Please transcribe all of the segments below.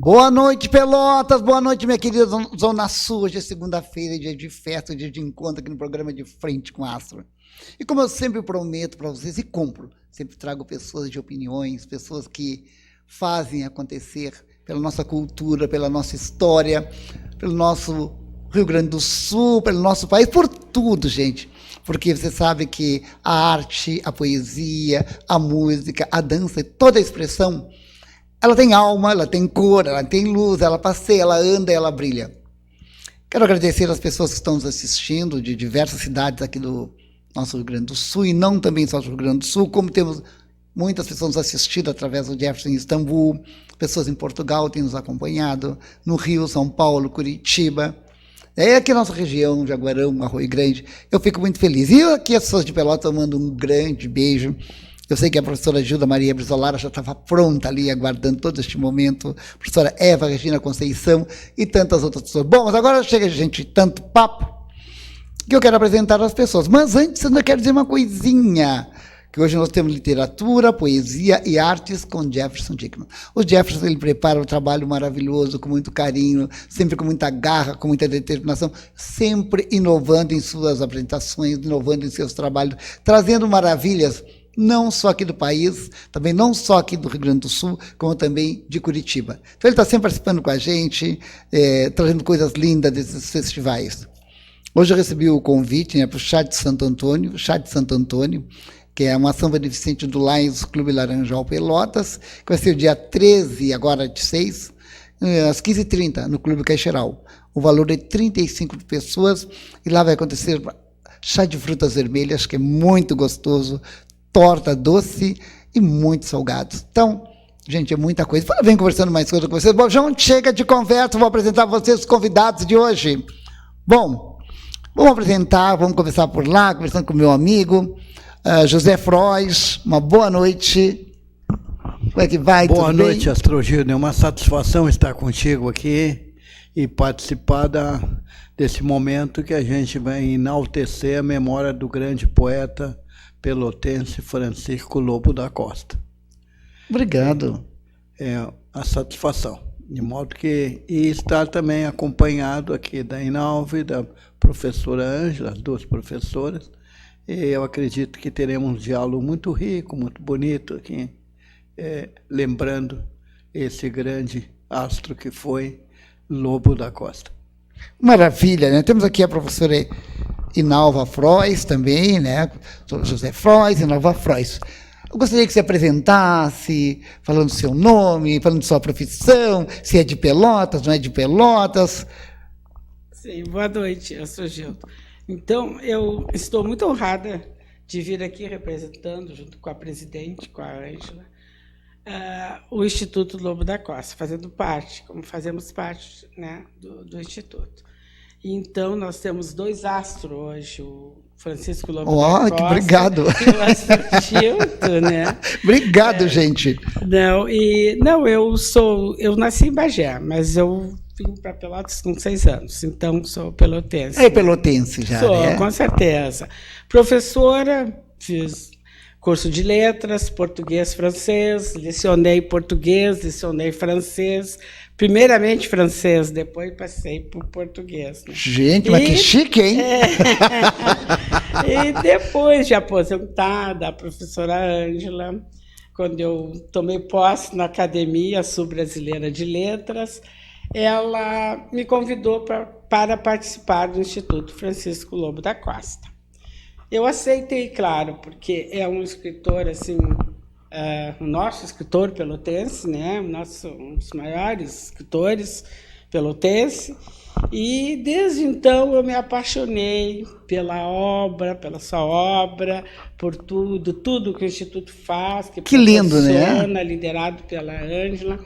Boa noite, Pelotas, boa noite, minha querida Zona Sul. Hoje é segunda-feira, dia de festa, dia de encontro aqui no programa De Frente com Astro. E como eu sempre prometo para vocês e cumpro, sempre trago pessoas de opiniões, pessoas que fazem acontecer pela nossa cultura, pela nossa história, pelo nosso Rio Grande do Sul, pelo nosso país, por tudo, gente. Porque você sabe que a arte, a poesia, a música, a dança, toda a expressão, ela tem alma, ela tem cor, ela tem luz, ela passeia, ela anda, ela brilha. Quero agradecer às pessoas que estão nos assistindo de diversas cidades aqui do nosso Rio Grande do Sul, e não também só do Rio Grande do Sul, como temos muitas pessoas nos assistindo através do Jefferson em Istambul, pessoas em Portugal têm nos acompanhado, no Rio, São Paulo, Curitiba. É aqui na nossa região, Jaguarão, Arroio Grande, eu fico muito feliz. E aqui as pessoas de Pelotas, eu mando um grande beijo. Eu sei que a professora Gilda Maria Brizolara já estava pronta ali, aguardando todo este momento, a professora Eva Regina Conceição e tantas outras pessoas. Bom, mas agora chega, gente, tanto papo, que eu quero apresentar as pessoas. Mas antes, eu ainda quero dizer uma coisinha, que hoje nós temos literatura, poesia e artes com Jefferson Dickman. O Jefferson, ele prepara um trabalho maravilhoso, com muito carinho, sempre com muita garra, com muita determinação, sempre inovando em suas apresentações, inovando em seus trabalhos, trazendo maravilhas, não só aqui do país, também não só aqui do Rio Grande do Sul, como também de Curitiba. Então ele está sempre participando com a gente, trazendo coisas lindas desses festivais. Hoje eu recebi o convite, né, para o Chá de Santo Antônio, que é uma ação beneficente do Lions Clube Laranjal Pelotas, que vai ser o dia 13, agora de 6, às 15h30, no Clube Caixeral. O valor é 35 pessoas, e lá vai acontecer chá de frutas vermelhas, que é muito gostoso, torta doce e muito salgados. Então, gente, é muita coisa. Vem conversando mais coisa com vocês. Bom, já chega de conversa, vou apresentar a vocês os convidados de hoje. Bom, vamos apresentar, vamos conversar por lá, conversando com o meu amigo, José Frois. Uma boa noite. Como é que vai? Boa noite, Astrogildo. É uma satisfação estar contigo aqui e participar desse momento que a gente vai enaltecer a memória do grande poeta pelotense Francisco Lobo da Costa. Obrigado. É a satisfação. De modo que, e estar também acompanhado aqui da Inalva e da professora Ângela, as duas professoras, e eu acredito que teremos um diálogo muito rico, muito bonito aqui, lembrando esse grande astro que foi Lobo da Costa. Maravilha, né? Temos aqui a professora Inalva Frois também, né? José Frois, Inalva Frois. Eu gostaria que você apresentasse, falando seu nome, falando sua profissão, se é de Pelotas, não é de Pelotas. Sim, boa noite, Astrogildo. Então, eu estou muito honrada de vir aqui representando, junto com a presidente, com a Ângela, o Instituto Lobo da Costa, fazendo parte, como fazemos parte, né, do Instituto. Então, nós temos dois astros hoje, o Francisco Lobo da Costa. Obrigado. E o Astrogildo, né? Obrigado, gente. Eu nasci em Bagé, mas eu vim para Pelotas com 6 anos, então sou pelotense. É pelotense já, sou, né? Com certeza. Professora, fiz curso de letras, português, francês, lecionei português, lecionei francês, primeiramente francês, depois passei por português. Né? Gente, mas que chique, hein? E depois de aposentada, a professora Ângela, quando eu tomei posse na Academia Sul-Brasileira de Letras, ela me convidou para participar do Instituto Francisco Lobo da Costa. Eu aceitei, claro, porque é um escritor, assim, o nosso escritor pelotense, né? Um dos maiores escritores pelotense, e desde então eu me apaixonei pela sua obra, por tudo que o Instituto faz, que lindo, né? Liderado pela Ângela,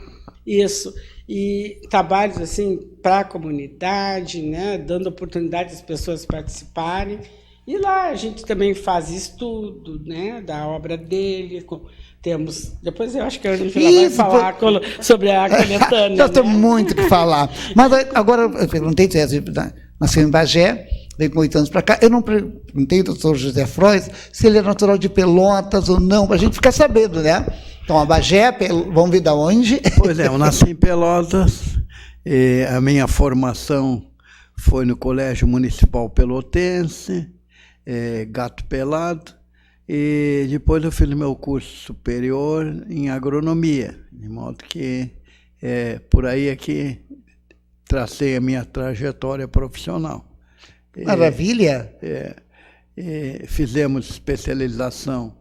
isso, e trabalhos assim para a comunidade, né? Dando oportunidade às pessoas participarem. E lá a gente também faz estudo, né, da obra dele. Depois eu acho que a gente vai falar sobre a coletânea. Já tem muito o que falar. Mas agora eu perguntei, você nasceu em Bagé, veio com 8 anos para cá. Eu não perguntei ao doutor José Frois se ele é natural de Pelotas ou não, para a gente ficar sabendo, né? Então, a Bagé, vamos ver de onde? Pois é, eu nasci em Pelotas, a minha formação foi no Colégio Municipal Pelotense, Gato Pelado, e depois eu fiz o meu curso superior em agronomia, de modo que por aí é que tracei a minha trajetória profissional. Maravilha! Fizemos especialização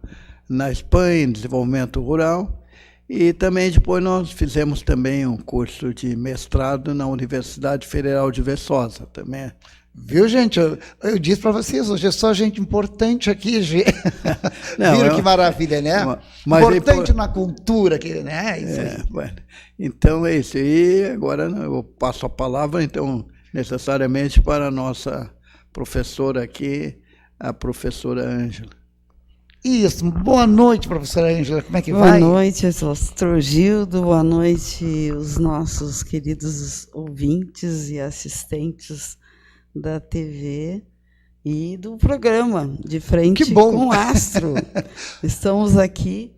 na Espanha, em desenvolvimento rural, e também depois nós fizemos também um curso de mestrado na Universidade Federal de Viçosa, também. Viu, gente? Eu disse para vocês, hoje é só gente importante aqui, gente. Viram que maravilha, né? Mas importante na cultura, né? Isso aí. Bueno, então é isso. E agora eu passo a palavra, então, necessariamente para a nossa professora aqui, a professora Ângela. Isso. Boa noite, professora Ângela. Como é que vai? Boa noite, Astrogildo. Boa noite, os nossos queridos ouvintes e assistentes da TV e do programa De Frente com o Astro. Estamos aqui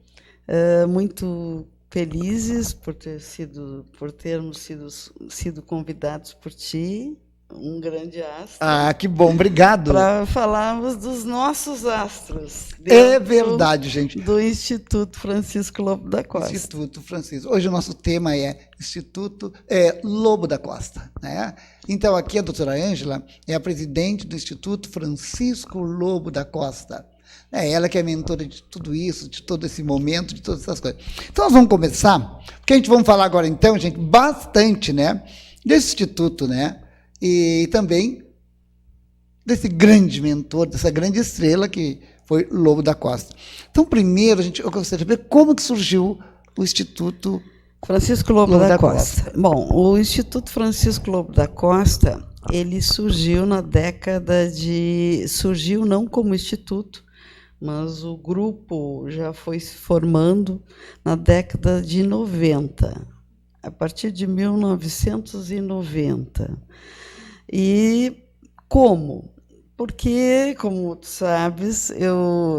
muito felizes por termos sido convidados por ti, um grande astro. Ah, que bom, obrigado. Para falarmos dos nossos astros. É verdade, gente. Do Instituto Francisco Lobo da Costa. Instituto Francisco. Hoje o nosso tema é Instituto Lobo da Costa, né? Então, aqui a doutora Ângela é a presidente do Instituto Francisco Lobo da Costa. É ela que é mentora de tudo isso, de todo esse momento, de todas essas coisas. Então, nós vamos começar, porque a gente vai falar agora, então, gente, bastante, né, desse instituto, né, e também desse grande mentor, dessa grande estrela que foi Lobo da Costa. Então, primeiro, eu gostaria de saber como que surgiu o Instituto Francisco Lobo da Costa. Bom, o Instituto Francisco Lobo da Costa, ele surgiu na década de... Surgiu não como instituto, mas o grupo já foi se formando na década de 90, a partir de 1990. E como? Porque, como tu sabes,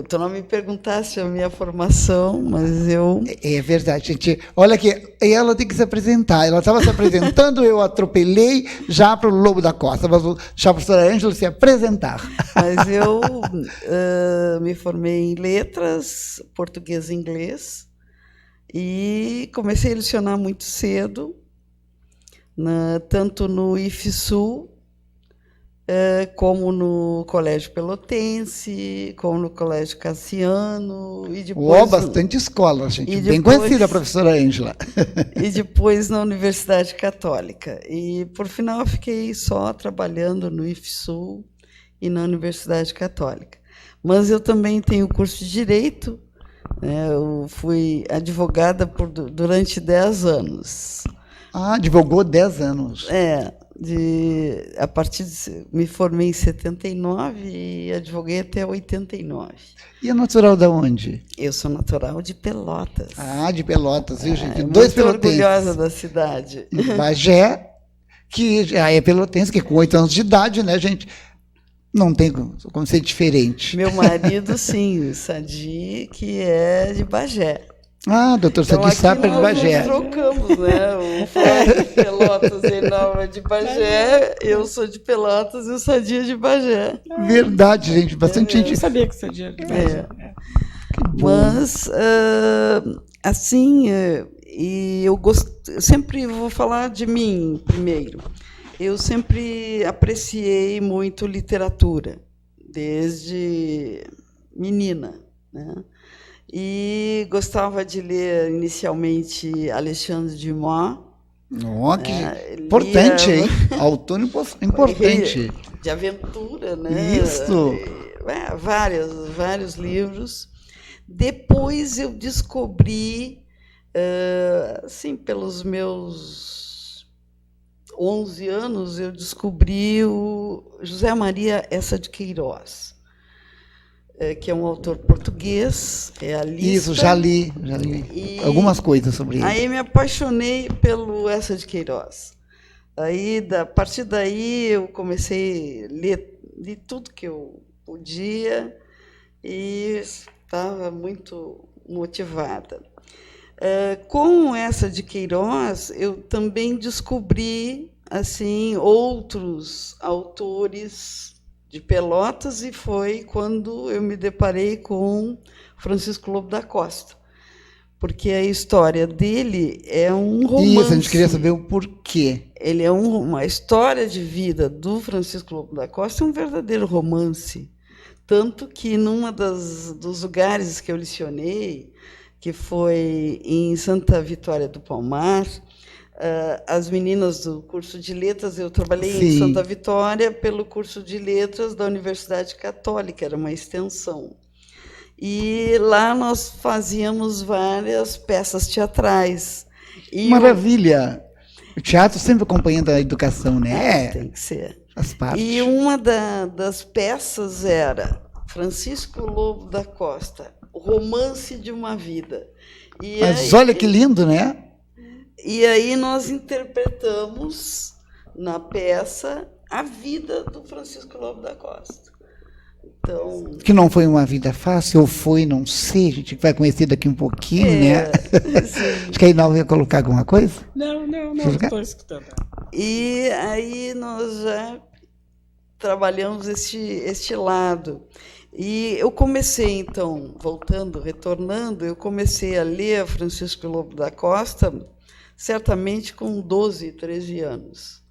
tu não me perguntaste a minha formação, mas eu... É verdade, gente. Olha que ela tem que se apresentar. Ela estava se apresentando, eu atropelei já para o Lobo da Costa. Mas deixar a professora Ângela se apresentar. Mas eu me formei em letras, português e inglês, e comecei a lecionar muito cedo, tanto no IFSU, como no Colégio Pelotense, como no Colégio Cassiano, e depois... bastante escola, gente. Bem conhecida a professora Ângela. E depois na Universidade Católica. E, por final, eu fiquei só trabalhando no IFSU e na Universidade Católica. Mas eu também tenho curso de Direito, né? Eu fui advogada durante 10 anos. Ah, advogou 10 anos. A partir me formei em 79 e advoguei até 89. E é natural de onde? Eu sou natural de Pelotas. Ah, de Pelotas, viu, gente? Dois pelotenses. Orgulhosa da cidade. Bagé, que já é pelotense, que com 8 anos de idade, né, gente? Não tem como ser diferente. Meu marido, sim, o Sadi, que é de Bagé. Ah, doutor Sadi Sapper de Bagé. Nós trocamos, né? O Flávio de Pelotas e Nova de Bagé, eu sou de Pelotas e o Sadi é de Bagé. Verdade, gente. Bastante gente. Eu sabia que o Sadi era de Bagé. Mas, assim, e eu sempre vou falar de mim primeiro. Eu sempre apreciei muito literatura, desde menina, né? E gostava de ler inicialmente Alexandre Dumas. Oh, que importante, hein? Autor importante. De aventura, né? Isso. Vários livros. Depois eu descobri, assim, pelos meus 11 anos, eu descobri o José Maria Essa de Queiroz, que é um autor português, realista. Isso, já li algumas coisas sobre ele. Aí me apaixonei pelo Essa de Queiroz. Aí, a partir daí, eu comecei a ler li tudo que eu podia e estava muito motivada. Com essa de Queiroz, eu também descobri assim outros autores de Pelotas, e foi quando eu me deparei com Francisco Lobo da Costa, porque a história dele é um romance. Isso, a gente queria saber o porquê. Ele é uma história de vida do Francisco Lobo da Costa, é um verdadeiro romance. Tanto que, dos lugares que eu lecionei, que foi em Santa Vitória do Palmar, as meninas do curso de letras, eu trabalhei em Santa Vitória pelo curso de letras da Universidade Católica, era uma extensão. E lá nós fazíamos várias peças teatrais. Maravilha! O teatro sempre acompanhando a educação, né? Tem que ser. Faz parte. E uma das peças era Francisco Lobo da Costa, O Romance de uma Vida. Mas olha que lindo, né? E aí nós interpretamos na peça a vida do Francisco Lobo da Costa. Então, que não foi uma vida fácil, ou foi, não sei, a gente vai conhecer daqui um pouquinho, né? Acho que a Inalva ia colocar alguma coisa? Não, estou escutando. E aí nós já trabalhamos este lado. E eu comecei, então, retornando, eu comecei a ler Francisco Lobo da Costa, certamente com 12, 13 anos.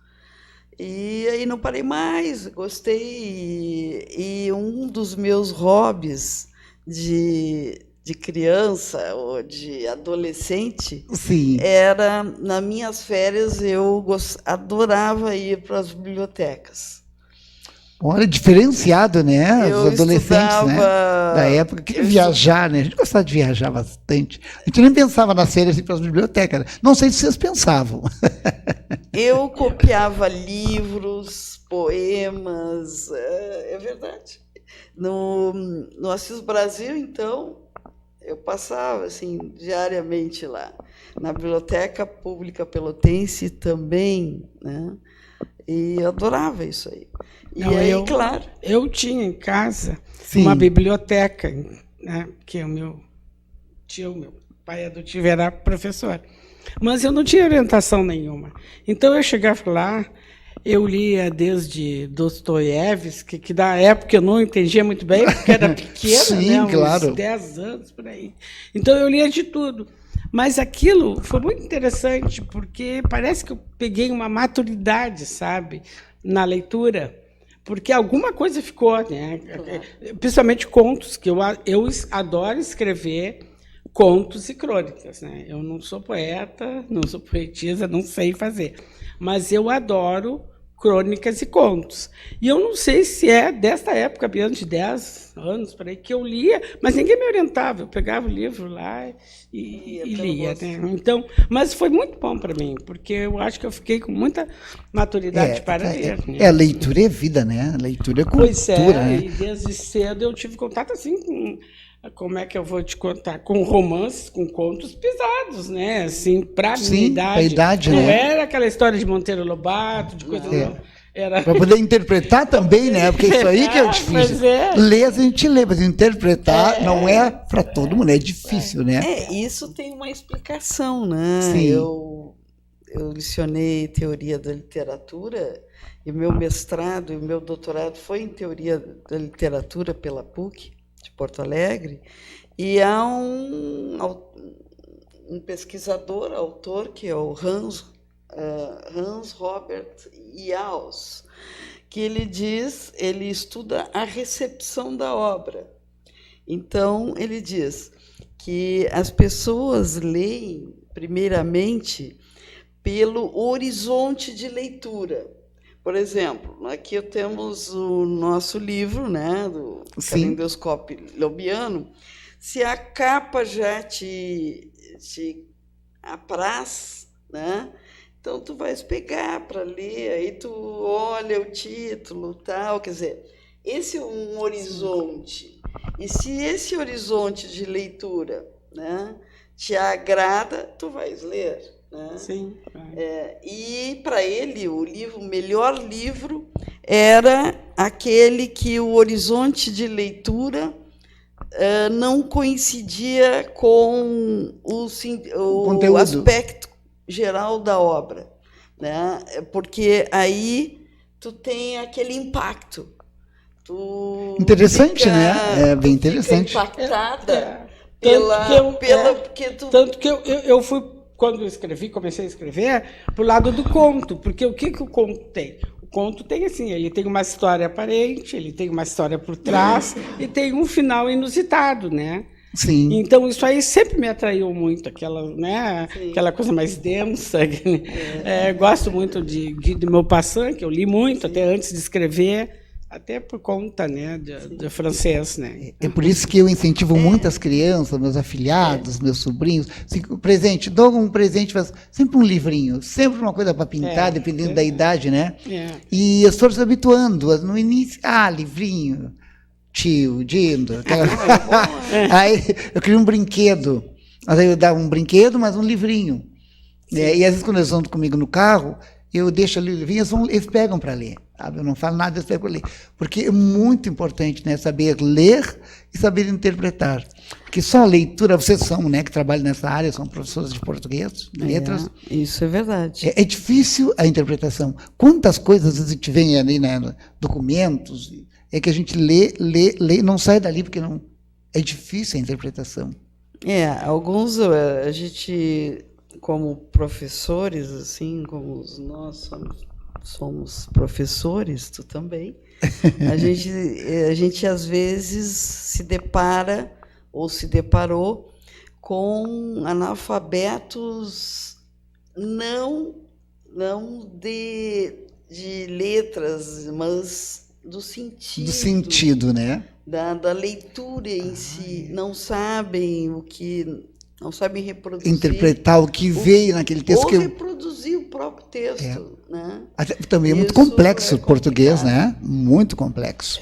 E aí não parei mais, gostei. E um dos meus hobbies de criança ou de adolescente era, nas minhas férias, eu adorava ir para as bibliotecas. Olha, diferenciado, né? Eu Os adolescentes, né? Da época, queria viajar, né? A gente gostava de viajar bastante. A gente nem pensava nas férias ir para as bibliotecas. Né? Não sei se vocês pensavam. Eu copiava livros, poemas, é verdade. No Assis Brasil, então, eu passava assim, diariamente lá. Na Biblioteca Pública Pelotense também, né? E eu adorava isso aí. E aí, claro. Eu tinha em casa uma biblioteca, né? Que o meu pai adotivo era professor. Mas eu não tinha orientação nenhuma. Então, eu chegava lá, eu lia desde Dostoiévski, que da época eu não entendia muito bem, porque era pequena, né? Uns 10 anos, por aí. Então, eu lia de tudo. Mas aquilo foi muito interessante, porque parece que eu peguei uma maturidade, sabe, na leitura, porque alguma coisa ficou, né? Principalmente contos, que eu adoro escrever contos e crônicas, né? Eu não sou poeta, não sou poetisa, não sei fazer, mas eu adoro crônicas e contos. E eu não sei se é desta época, antes de 10 anos, por aí, que eu lia, mas ninguém me orientava. Eu pegava o livro lá e lia. Né? Então, mas foi muito bom para mim, porque eu acho que eu fiquei com muita maturidade para ler. Né? Leitura é vida, né? Leitura é cultura. Pois é, né? E desde cedo eu tive contato assim com... Como é que eu vou te contar? Com romances, com contos pesados, né? Assim, para a minha idade. Não era aquela história de Monteiro Lobato, de coisa não. Para poder interpretar também, né? Porque isso aí que é o difícil. Ler a gente lê, mas interpretar não é para todo mundo, é difícil, né? Isso tem uma explicação, né? Sim. Eu lecionei teoria da literatura, e meu mestrado e o meu doutorado foi em teoria da literatura pela PUC, de Porto Alegre, e há um pesquisador, autor, que é o Hans Robert Jauss, que ele estuda a recepção da obra. Então, ele diz que as pessoas leem, primeiramente, pelo horizonte de leitura. Por exemplo, aqui temos o nosso livro, né, do Calendoscópio Lobiano. Se a capa já te apraz, né, então tu vais pegar para ler, aí tu olha o título, tal, quer dizer, esse é um horizonte. E se esse horizonte de leitura, né, te agrada, tu vais ler. Né? Sim. E para ele o melhor livro era aquele que o horizonte de leitura não coincidia com o aspecto geral da obra, né? Porque aí tu tem aquele impacto. Interessante, né? É bem interessante. Impactada tanto que eu fui, quando eu comecei a escrever, para o lado do conto, porque o que o conto tem? O conto tem assim, ele tem uma história aparente, ele tem uma história por trás e tem um final inusitado, né? Sim. Então isso aí sempre me atraiu muito, aquela coisa mais densa. Gosto muito de Maupassant, que eu li muito até antes de escrever. Até por conta, né, de francês, né? É por isso que eu incentivo muito as crianças, meus afilhados, meus sobrinhos. Presente, dou um presente, sempre um livrinho, sempre uma coisa para pintar, dependendo da idade, né? E as foram se habituando. No início, livrinho, tio, Dindo. Aí eu queria um brinquedo. Mas aí eu dava um brinquedo, mas um livrinho. E às vezes, quando eles andam comigo no carro, eu deixo ali o livrinho, eles pegam para ler. Sabe? Eu não falo nada, eles pegam para ler. Porque é muito importante, né, saber ler e saber interpretar. Porque só a leitura, vocês são, né, que trabalham nessa área, são professores de português, de letras. Isso é verdade. É difícil a interpretação. Quantas coisas a gente vê ali, né, documentos, é que a gente lê, não sai dali, porque não é difícil a interpretação. Alguns a gente, como professores, assim, como nós somos professores, tu também, a gente às vezes se depara ou se deparou com analfabetos não de letras, mas do sentido. Do sentido, né? Da leitura em si. Não sabem não sabem reproduzir. Interpretar o que veio naquele texto. Ou reproduzir o próprio texto. Né? Também é muito complexo o português, né? Muito complexo.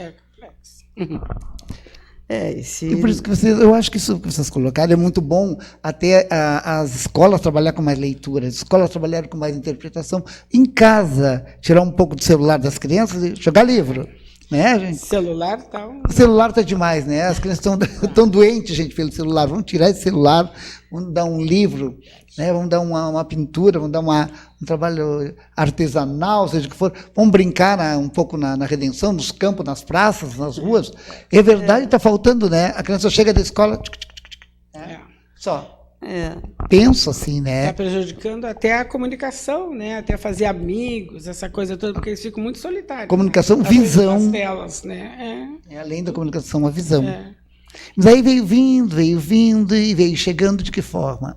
E por isso que eu acho que isso que vocês colocaram é muito bom, até as escolas trabalhar com mais leitura, as escolas trabalharem com mais interpretação. Em casa, tirar um pouco do celular das crianças e jogar livro. Né, gente? Celular tá O celular está demais, né? As crianças estão doentes, gente, pelo celular. Vamos tirar esse celular, vamos dar um livro, né? Vamos dar uma pintura, vamos dar um trabalho artesanal, seja o que for. Vamos brincar um pouco na redenção, nos campos, nas praças, nas ruas. É verdade, está faltando, né? A criança chega da escola, só. Penso assim, né? Está prejudicando até a comunicação, né? Até fazer amigos, essa coisa toda, porque eles ficam muito solitários. Comunicação, né? visão. Nas telas, né? Além da comunicação, a visão. Mas aí veio vindo e veio chegando de que forma?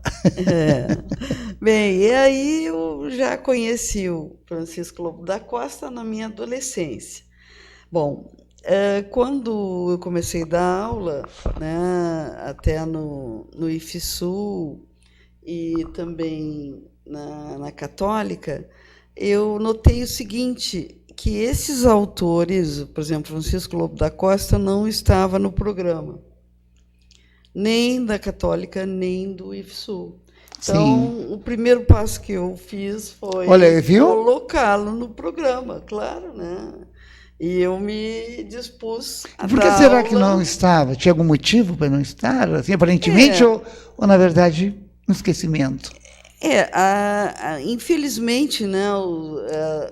Bem, e aí eu já conheci o Francisco Lobo da Costa na minha adolescência. Bom, quando eu comecei a dar aula, né, até no IFSU e também na Católica, eu notei o seguinte, que esses autores, por exemplo, Francisco Lobo da Costa, não estava no programa, nem da Católica, nem do IFSU. Então, o primeiro passo que eu fiz foi colocá-lo no programa, claro, né? E eu me dispus a Por que dar será aula. que não estava? Tinha algum motivo para não estar? Assim, aparentemente, ou na verdade, um esquecimento? Infelizmente, né,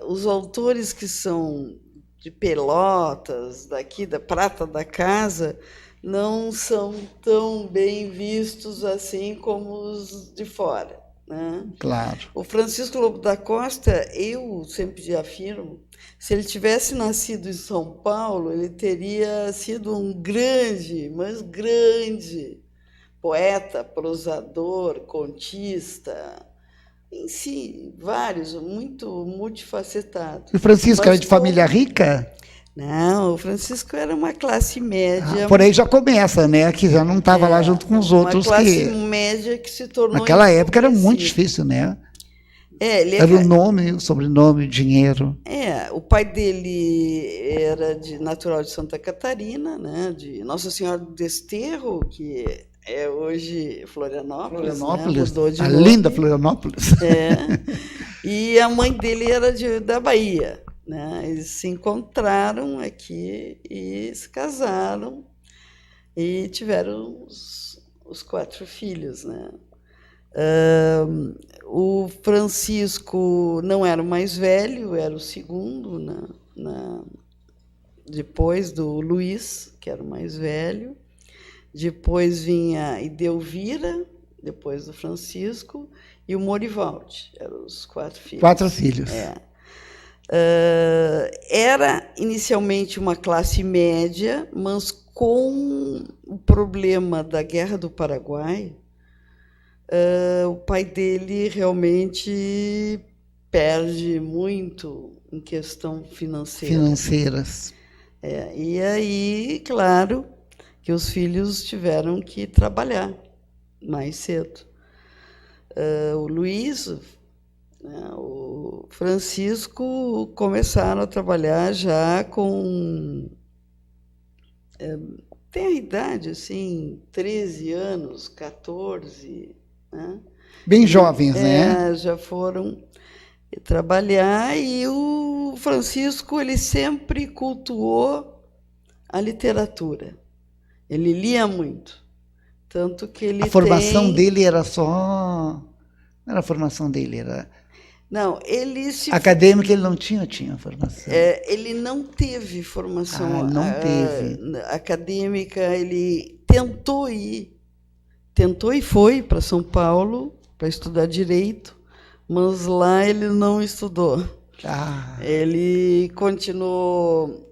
os autores que são de Pelotas, daqui da Prata da Casa, não são tão bem vistos assim como os de fora. Né? Claro. O Francisco Lobo da Costa, eu sempre afirmo, se ele tivesse nascido em São Paulo, ele teria sido um grande, mas grande poeta, prosador, contista, em si, vários, muito multifacetado. E o Francisco era de família rica? Não, o Francisco era uma classe média. Por aí já começa, né? Que já não estava lá junto com os outros. Uma classe média que se tornou... Naquela época era muito difícil, né? Era o nome, o sobrenome, o dinheiro. O pai dele era natural de Santa Catarina, né? De Nossa Senhora do Desterro, que é hoje Florianópolis. Florianópolis, né? a linda Florianópolis. E a mãe dele era da Bahia. né? Eles se encontraram aqui e se casaram e tiveram os 4 filhos, né? O Francisco não era o mais velho, era o segundo, depois do Luiz, que era o mais velho. Depois vinha Idelvira, depois do Francisco, e o Morivaldi. Eram os 4 filhos. 4 filhos. Era inicialmente uma classe média, mas com o problema da Guerra do Paraguai, o pai dele realmente perde muito em questão financeira. Financeiras. E aí, claro, que os filhos tiveram que trabalhar mais cedo. O Luiz, né, o Francisco começaram a trabalhar já com... tem a idade, assim, 13 anos, 14, né? Bem jovens, né? Já foram trabalhar, e o Francisco ele sempre cultuou a literatura. Ele lia muito, tanto que ele A formação dele era só... Não era a formação dele, era... Não, ele se... Acadêmica ele não tinha formação. Ele não teve formação teve. Acadêmica, ele tentou e foi para São Paulo para estudar Direito, mas lá ele não estudou. Ele continuou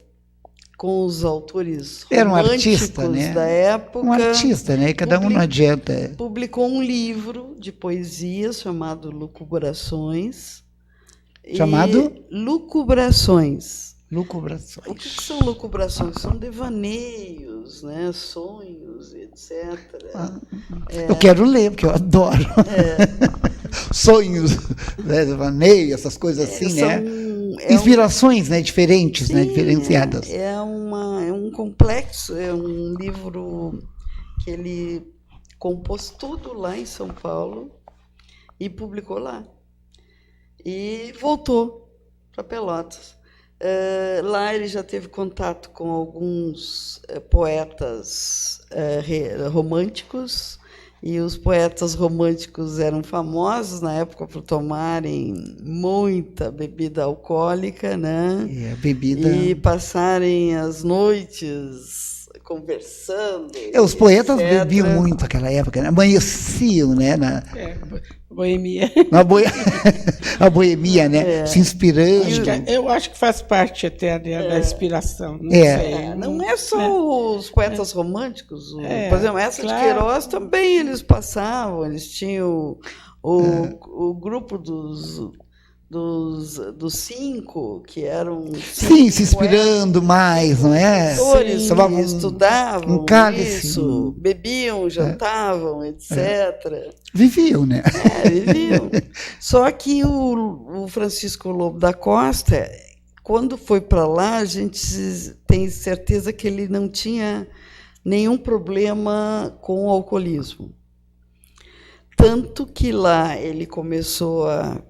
com os autores era um românticos artista, né? da época. Um artista, né? Cada um não adianta. Publicou um livro de poesia chamado Lucubrações. Chamado? Lucubrações. Lucubrações. O que são lucubrações? São devaneios, né? Sonhos, etc. Eu quero ler, porque eu adoro. Sonhos, né? Devaneio, essas coisas assim, né? Inspirações, né? Diferentes, sim, né? Diferenciadas. É um complexo, é um livro que ele compôs tudo lá em São Paulo e publicou lá. E voltou para Pelotas. Lá ele já teve contato com alguns poetas românticos, e os poetas românticos eram famosos na época por tomarem muita bebida alcoólica, né? E passarem as noites conversando. Os poetas bebiam muito naquela época, né? Amanheciam, né? Boemia. A boemia, né? Se inspirando. Eu acho que faz parte até da inspiração. Não sei. Não é só os poetas românticos. Por exemplo, essa de Queiroz também eles passavam. Eles tinham o grupo dos 5, que eram... Sim, se inspirando mais, não é? Estudavam isso, bebiam, jantavam, etc. Viviam, né? Viviam. Só que o Francisco Lobo da Costa, quando foi para lá, a gente tem certeza que ele não tinha nenhum problema com o alcoolismo. Tanto que lá ele começou a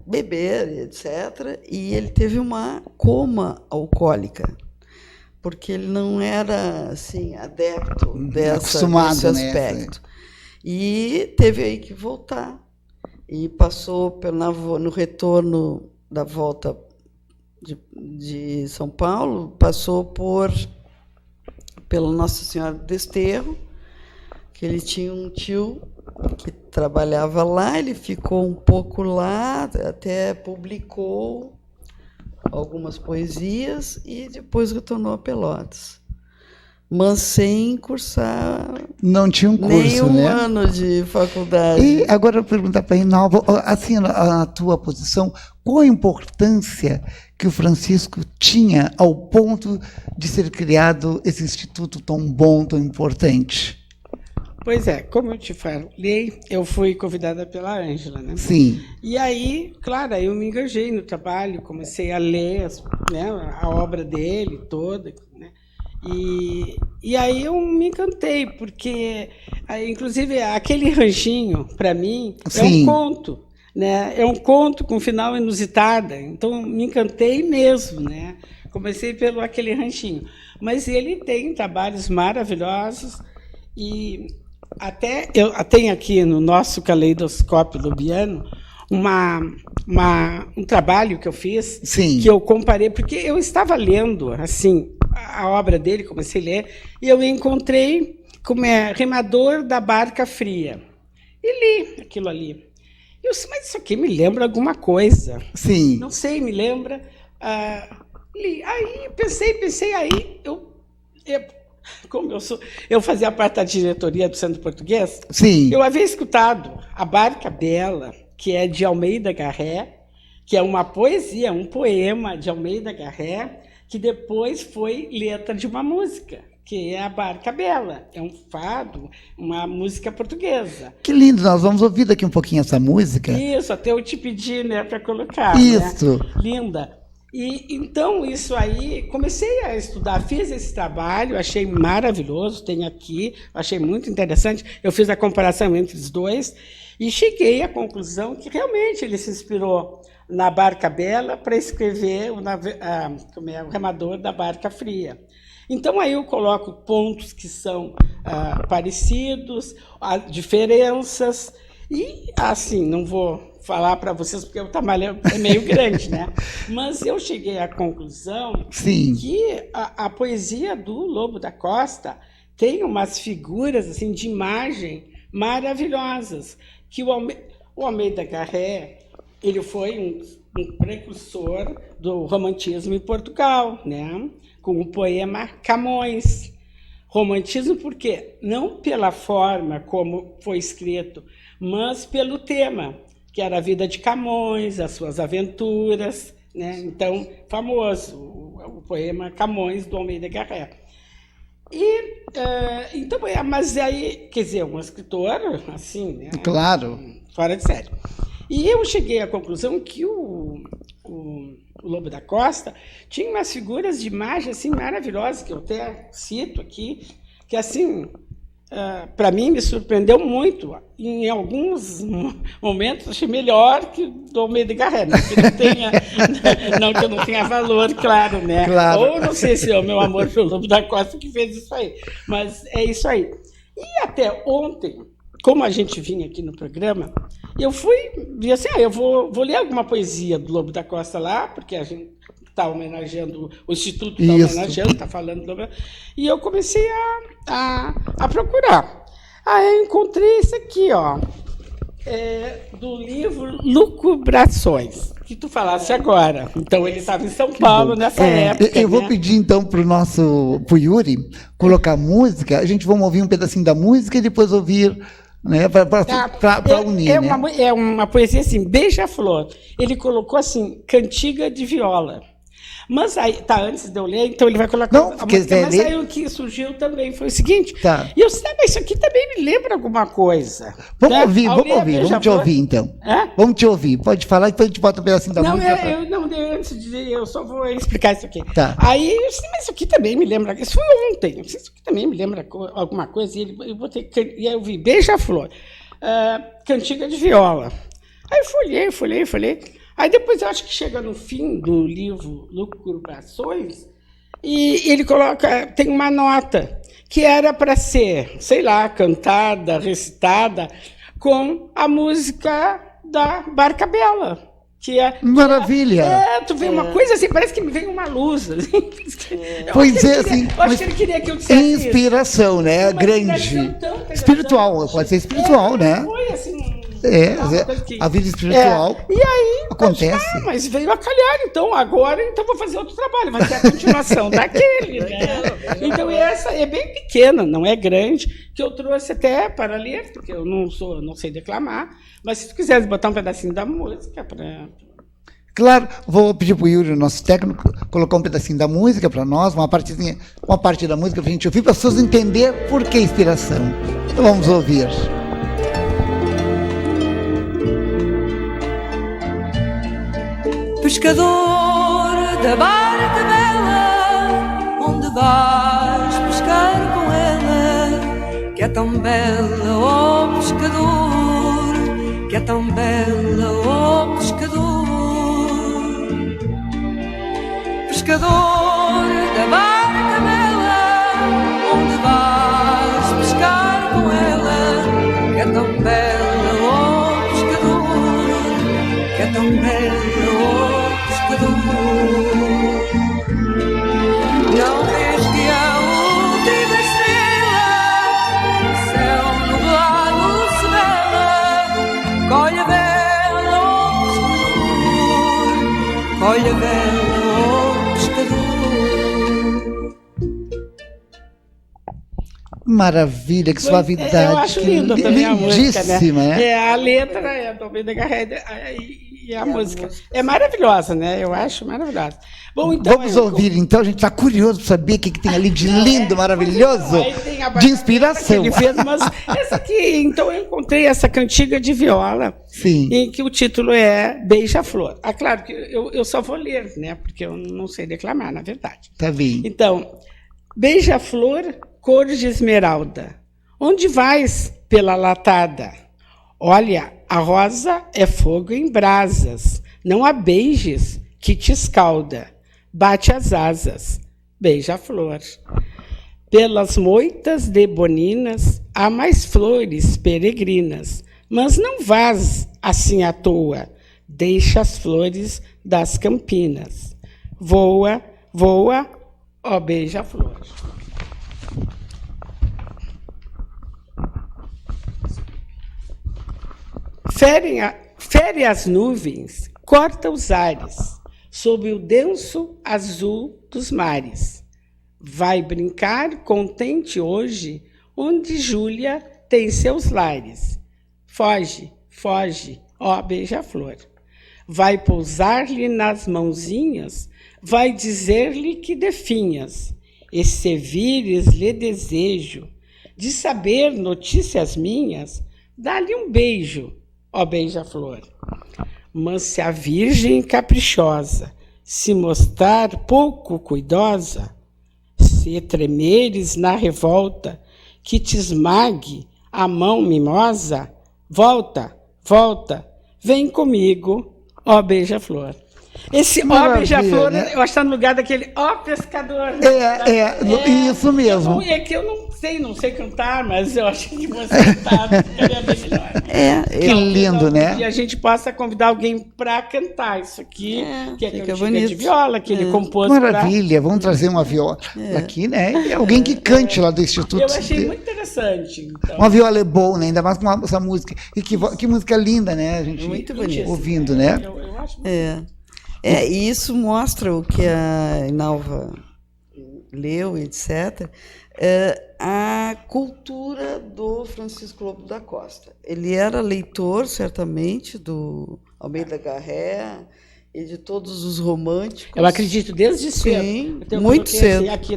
beber, etc., e ele teve uma coma alcoólica, porque ele não era assim, adepto desse aspecto. Né? E teve aí que voltar. E passou no retorno da volta de São Paulo, passou pela Nossa Senhora do Desterro, que ele tinha um tio que trabalhava lá, ele ficou um pouco lá, até publicou algumas poesias e depois retornou a Pelotas. Mas sem cursar... Não tinha um curso, nem um né? ano de faculdade. E agora eu vou perguntar para a Rinalva, assim, a tua posição, qual a importância que o Francisco tinha ao ponto de ser criado esse instituto tão bom, tão importante? Pois é, como eu te falei, eu fui convidada pela Ângela, né? Sim. E aí, claro, eu me engajei no trabalho, comecei a ler a obra dele toda, né? E aí eu me encantei, porque, inclusive, aquele ranchinho, para mim, é um conto. né? É um conto com final inusitado, então me encantei mesmo, né? Comecei pelo Aquele Ranchinho, mas ele tem trabalhos maravilhosos e até eu tenho aqui no nosso caleidoscópio lubiano um trabalho que eu fiz, Sim. que eu comparei, porque eu estava lendo assim a obra dele, comecei a ler, e eu encontrei como Remador da Barca Fria. E li aquilo ali. Eu disse, mas isso aqui me lembra alguma coisa. Sim. Não sei, me lembra. Li. Aí pensei, aí como eu fazia parte da diretoria do Centro Português, Sim. eu havia escutado A Barca Bela, que é de Almeida Garré, que é uma poesia, um poema de Almeida Garré, que depois foi letra de uma música, que é A Barca Bela. É um fado, uma música portuguesa. Que lindo, nós vamos ouvir daqui um pouquinho essa música. Isso, até eu te pedi, né, para colocar. Isso. Né? Linda. E então, isso aí, comecei a estudar, fiz esse trabalho, achei maravilhoso, tenho aqui, achei muito interessante. Eu fiz a comparação entre os dois e cheguei à conclusão que realmente ele se inspirou na Barca Bela para escrever o Remador da Barca Fria. Então, aí eu coloco pontos que são parecidos, diferenças, e, assim, não vou falar para vocês, porque o tamanho é meio grande, né? Mas eu cheguei à conclusão Sim. que a poesia do Lobo da Costa tem umas figuras assim, de imagem maravilhosas, que o Almeida Garré, ele foi um precursor do romantismo em Portugal, né? Com o poema Camões. Romantismo por quê? Não pela forma como foi escrito, mas pelo tema, que era a vida de Camões, as suas aventuras, né? Então, famoso, o poema Camões, do Almeida Garré. E, então, mas aí, quer dizer, um escritor, assim, né? Claro. Fora de série. E eu cheguei à conclusão que o Lobo da Costa tinha umas figuras de imagem assim, maravilhosas, que eu até cito aqui, que, assim, para mim, me surpreendeu muito. Em alguns momentos, achei melhor que do Almeida Garré, não que eu não tenha valor, claro, né? Claro. Ou não sei se é o meu amor pelo Lobo da Costa que fez isso aí, mas é isso aí. E até ontem, como a gente vinha aqui no programa, eu vi assim, eu vou ler alguma poesia do Lobo da Costa lá, porque a gente está homenageando, o Instituto está homenageando, está falando do... E eu comecei a procurar. Aí eu encontrei esse aqui, ó, do livro Lucubrações, que tu falasse agora. Então, ele estava em São Paulo nessa época. Eu vou pedir, então, pro Yuri colocar música. A gente vai ouvir um pedacinho da música e depois ouvir... Né, para unir, né? É uma poesia assim, Beija-Flor. Ele colocou assim, Cantiga de Viola. Mas aí, antes de eu ler, então ele vai colocar não, a música, mas aí o que surgiu também foi o seguinte, e eu sei, mas isso aqui também me lembra alguma coisa. Vamos ouvir, vamos te ouvir então. Vamos te ouvir, pode falar e depois a gente bota um pedacinho da música. Antes de eu só vou explicar isso aqui. Tá. Aí eu disse, mas isso aqui também me lembra, isso foi ontem, isso aqui também me lembra alguma coisa, e aí eu vi Beija-Flor, Cantiga de Viola. Aí eu folhei. Aí depois eu acho que chega no fim do livro Lucubrações e ele tem uma nota que era para ser, sei lá, cantada, recitada com a música da Barca Bela. Maravilha! Tu vê uma coisa assim, parece que me vem uma luz. Assim. Pois é, assim. Eu acho que ele queria que eu dissesse inspiração, isso. Né? Grande. Espiritual, pode ser espiritual, né? Foi assim. A vida espiritual e aí, acontece. Mas veio a calhar, então vou fazer outro trabalho, vai ser a continuação daquele, né? Então essa é bem pequena, não é grande, que eu trouxe até para ler, porque eu não sei declamar, mas se tu quiseres botar um pedacinho da música para... Claro, vou pedir para o Yuri, nosso técnico, colocar um pedacinho da música para nós, uma parte da música para a gente ouvir, para as pessoas entenderem por que inspiração. Então vamos ouvir. Pescador da barca bela, onde vais pescar com ela? Que é tão bela, ó pescador, que é tão bela, ó pescador, pescador da barca bela, onde vais pescar com ela, que é tão bela, ó pescador, que é tão bela, ó pescador. Não vês que a última estrela no céu nublado se vela, colhe a vela, ó pescador, colhe a vela, ó pescador. Maravilha, que suavidade. Eu acho linda também a música, lindíssima, né? A letra é do Almeida Garré e a música. É maravilhosa, né? Eu acho maravilhosa. Bom, então, Vamos ouvir, então, a gente está curioso para saber o que tem ali de lindo, maravilhoso, aí tem a de inspiração. que ele fez, mas essa aqui, então eu encontrei essa cantiga de viola, Sim. em que o título é Beija-Flor. Ah, claro que eu só vou ler, né? Porque eu não sei declamar, na verdade. Tá bem. Então, beija-flor, cor de esmeralda, onde vais pela latada? Olha, a rosa é fogo em brasas, não a beijes que te escalda. Bate as asas, beija-flor. Pelas moitas de boninas há mais flores peregrinas, mas não vás assim à toa, deixa as flores das campinas. Voa, voa, ó beija-flor. Fere as nuvens, corta os ares, sob o denso azul dos mares. Vai brincar contente hoje, onde Júlia tem seus lares. Foge, foge, ó beija-flor. Vai pousar-lhe nas mãozinhas, vai dizer-lhe que definhas. E se vires lhe desejo de saber notícias minhas, dá-lhe um beijo, ó beija-flor. Mas se a virgem caprichosa se mostrar pouco cuidosa, se tremeres na revolta, que te esmague a mão mimosa, volta, volta, vem comigo, ó beija-flor. Esse ó beija-flor, né? Eu acho que está no lugar daquele ó pescador. Isso mesmo. É que eu não sei cantar, mas eu acho que você cantar ficaria bem melhor. Que lindo, né? E a gente possa convidar alguém para cantar isso aqui, que é cantiga bonito. de viola, que ele compôs. Maravilha, vamos trazer uma viola aqui, né? E alguém que cante lá do Instituto. Eu achei muito interessante. Então. Uma viola é bom, né? Ainda mais com essa música. E que música linda, né? A gente Muito bonito. ouvindo, né? Eu acho muito E isso mostra o que a Inalva leu, etc., a cultura do Francisco Lobo da Costa. Ele era leitor, certamente, do Almeida Garré e de todos os românticos. Eu acredito desde cedo. Sim, Eu muito cedo. Aqui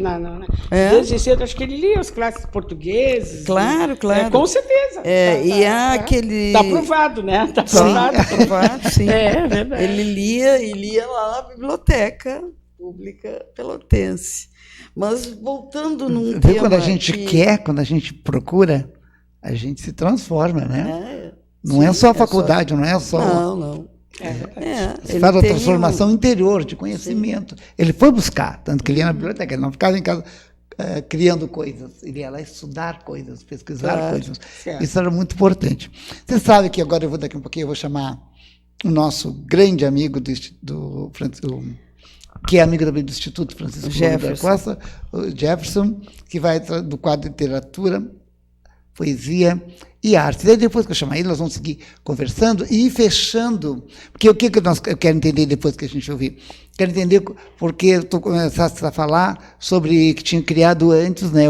desde cedo, acho que ele lia os clássicos portugueses. Claro, claro. Com certeza. E há aquele... Está provado, né? Está provado, sim. É verdade. Ele lia lá na Biblioteca Pública Pelotense. Mas voltando num tema... Quando a gente quer, quando a gente procura, a gente se transforma, né? Não é só a faculdade, não é só... Não. Ele faz a transformação interior de conhecimento. Sim. Ele foi buscar, tanto que ele ia na biblioteca, ele não ficava em casa criando coisas, ele ia lá estudar coisas, pesquisar coisas. Certo. Isso era muito importante. Você sabe que agora daqui a um pouquinho eu vou chamar o nosso grande amigo que é amigo também do Instituto Francisco Lobo da Costa, o Jefferson, que vai do quadro de literatura, poesia e arte. Daí depois que eu chamar ele, nós vamos seguir conversando e ir fechando, porque o que eu quero entender depois que a gente ouvir? Quero entender porque tu começaste a falar sobre que tinha criado antes, né,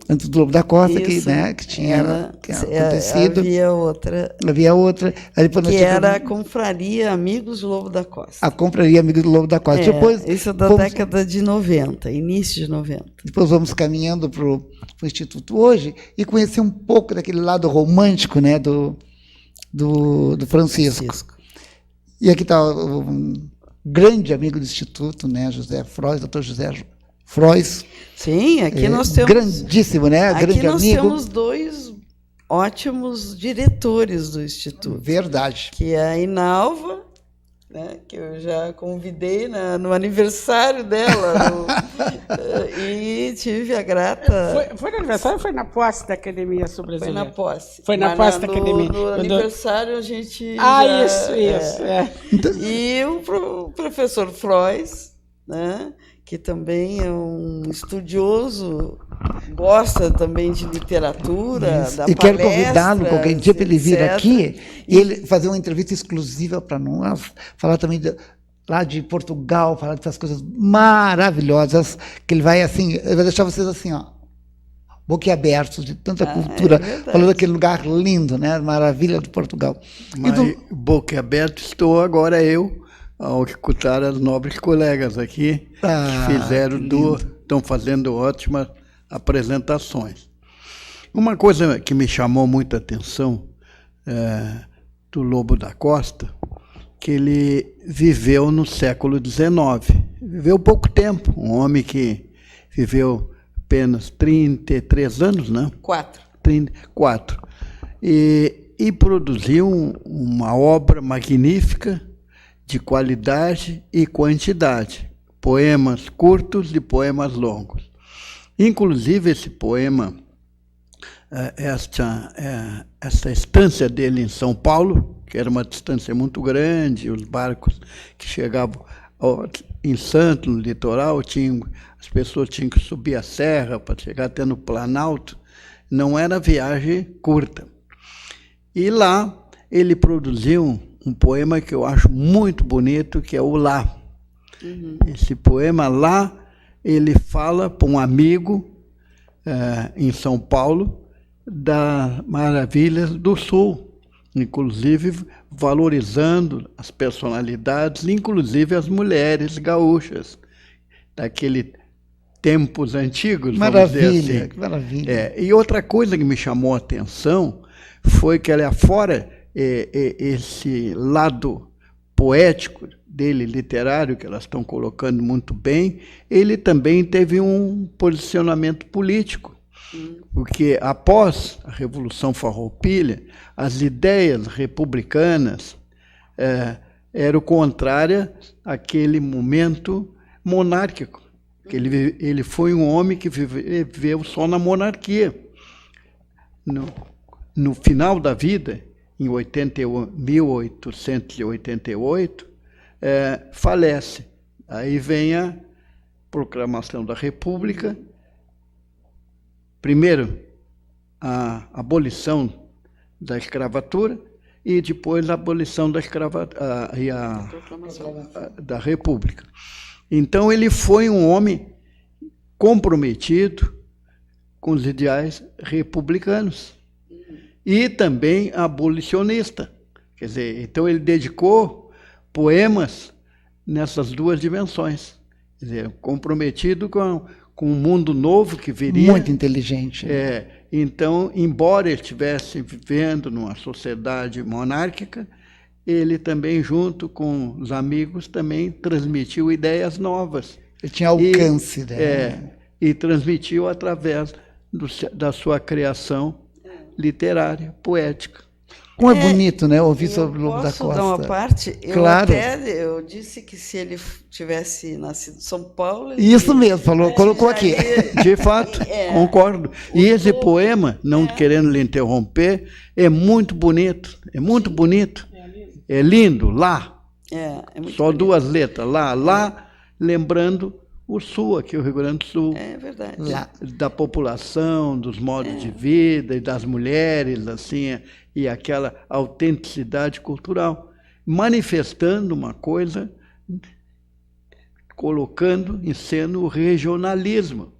antes do Lobo da Costa, que tinha acontecido. Havia outra. Aí depois que era a Confraria Amigos do Lobo da Costa. A Confraria Amigos do Lobo da Costa. Depois, isso é da década de 90, início de 90. Depois vamos caminhando para o Instituto hoje e conhecer um pouco daquele lado romântico, né, do Francisco. E aqui está um grande amigo do Instituto, né, José Frois, doutor José Frois. Sim, aqui nós temos... Grandíssimo, né? Aqui grande nós amigo. Temos dois ótimos diretores do Instituto. Verdade. Que é a Inalva, né, que eu já convidei no aniversário dela. E tive a grata... Foi no aniversário ou foi na posse da Academia Sul-Brasileira? Foi na posse. Foi na posse da Academia. No aniversário a gente Isso. E o professor Frois, né, que também é um estudioso, gosta também de literatura, da palestra. E quero convidá-lo qualquer dia para ele vir aqui e ele fazer uma entrevista exclusiva para nós, falar também lá de Portugal, falar dessas coisas maravilhosas, que ele vai assim, ele vai deixar vocês assim, ó, boquiabertos de tanta cultura, falando daquele lugar lindo, né, maravilha de Portugal. Mas boquiaberto estou agora eu, ao escutar as nobres colegas aqui, que estão fazendo ótimas apresentações. Uma coisa que me chamou muita atenção do Lobo da Costa, que ele viveu no século XIX, viveu pouco tempo, um homem que viveu apenas 33 anos, né? 34. E produziu uma obra magnífica, de qualidade e quantidade, poemas curtos e poemas longos. Inclusive, esse poema, essa estância dele em São Paulo, que era uma distância muito grande, os barcos que chegavam em Santos, no litoral, as pessoas tinham que subir a serra para chegar até no Planalto, não era viagem curta. E lá ele produziu um poema que eu acho muito bonito, que é o Lá. Esse poema Lá, ele fala para um amigo em São Paulo das maravilhas do Sul, inclusive valorizando as personalidades, inclusive as mulheres gaúchas, daquele tempos antigos, vamos dizer assim. Que maravilha. E outra coisa que me chamou a atenção foi que, fora esse lado poético dele, literário, que elas estão colocando muito bem, ele também teve um posicionamento político, porque após a Revolução Farroupilha, as ideias republicanas eram contrárias àquele momento monárquico, que ele foi um homem que viveu só na monarquia. No final da vida, em 1888, falece. Aí vem a proclamação da República, primeiro a abolição da escravatura e depois a abolição da da República. Então ele foi um homem comprometido com os ideais republicanos. E também abolicionista. Quer dizer, então ele dedicou poemas nessas duas dimensões. Quer dizer, comprometido com um mundo novo que viria. Muito inteligente. Então, embora ele estivesse vivendo numa sociedade monárquica, ele também, junto com os amigos, também transmitiu ideias novas. Ele tinha alcance. E transmitiu através da sua criação literária, poética. Como é bonito, né, ouvir sobre o Lobo da Costa. Posso dar uma parte? Claro. Eu disse que se ele tivesse nascido em São Paulo... Isso mesmo, colocou aqui. De fato, concordo. E esse poema, não querendo lhe interromper, é muito bonito. É muito bonito. É lindo. Lá. É muito só bonito. 2 letras. Lá, lembrando o Sul, aqui o Rio Grande do Sul. É verdade. Da população, dos modos de vida e das mulheres, assim, e aquela autenticidade cultural, manifestando uma coisa, colocando em cena o regionalismo,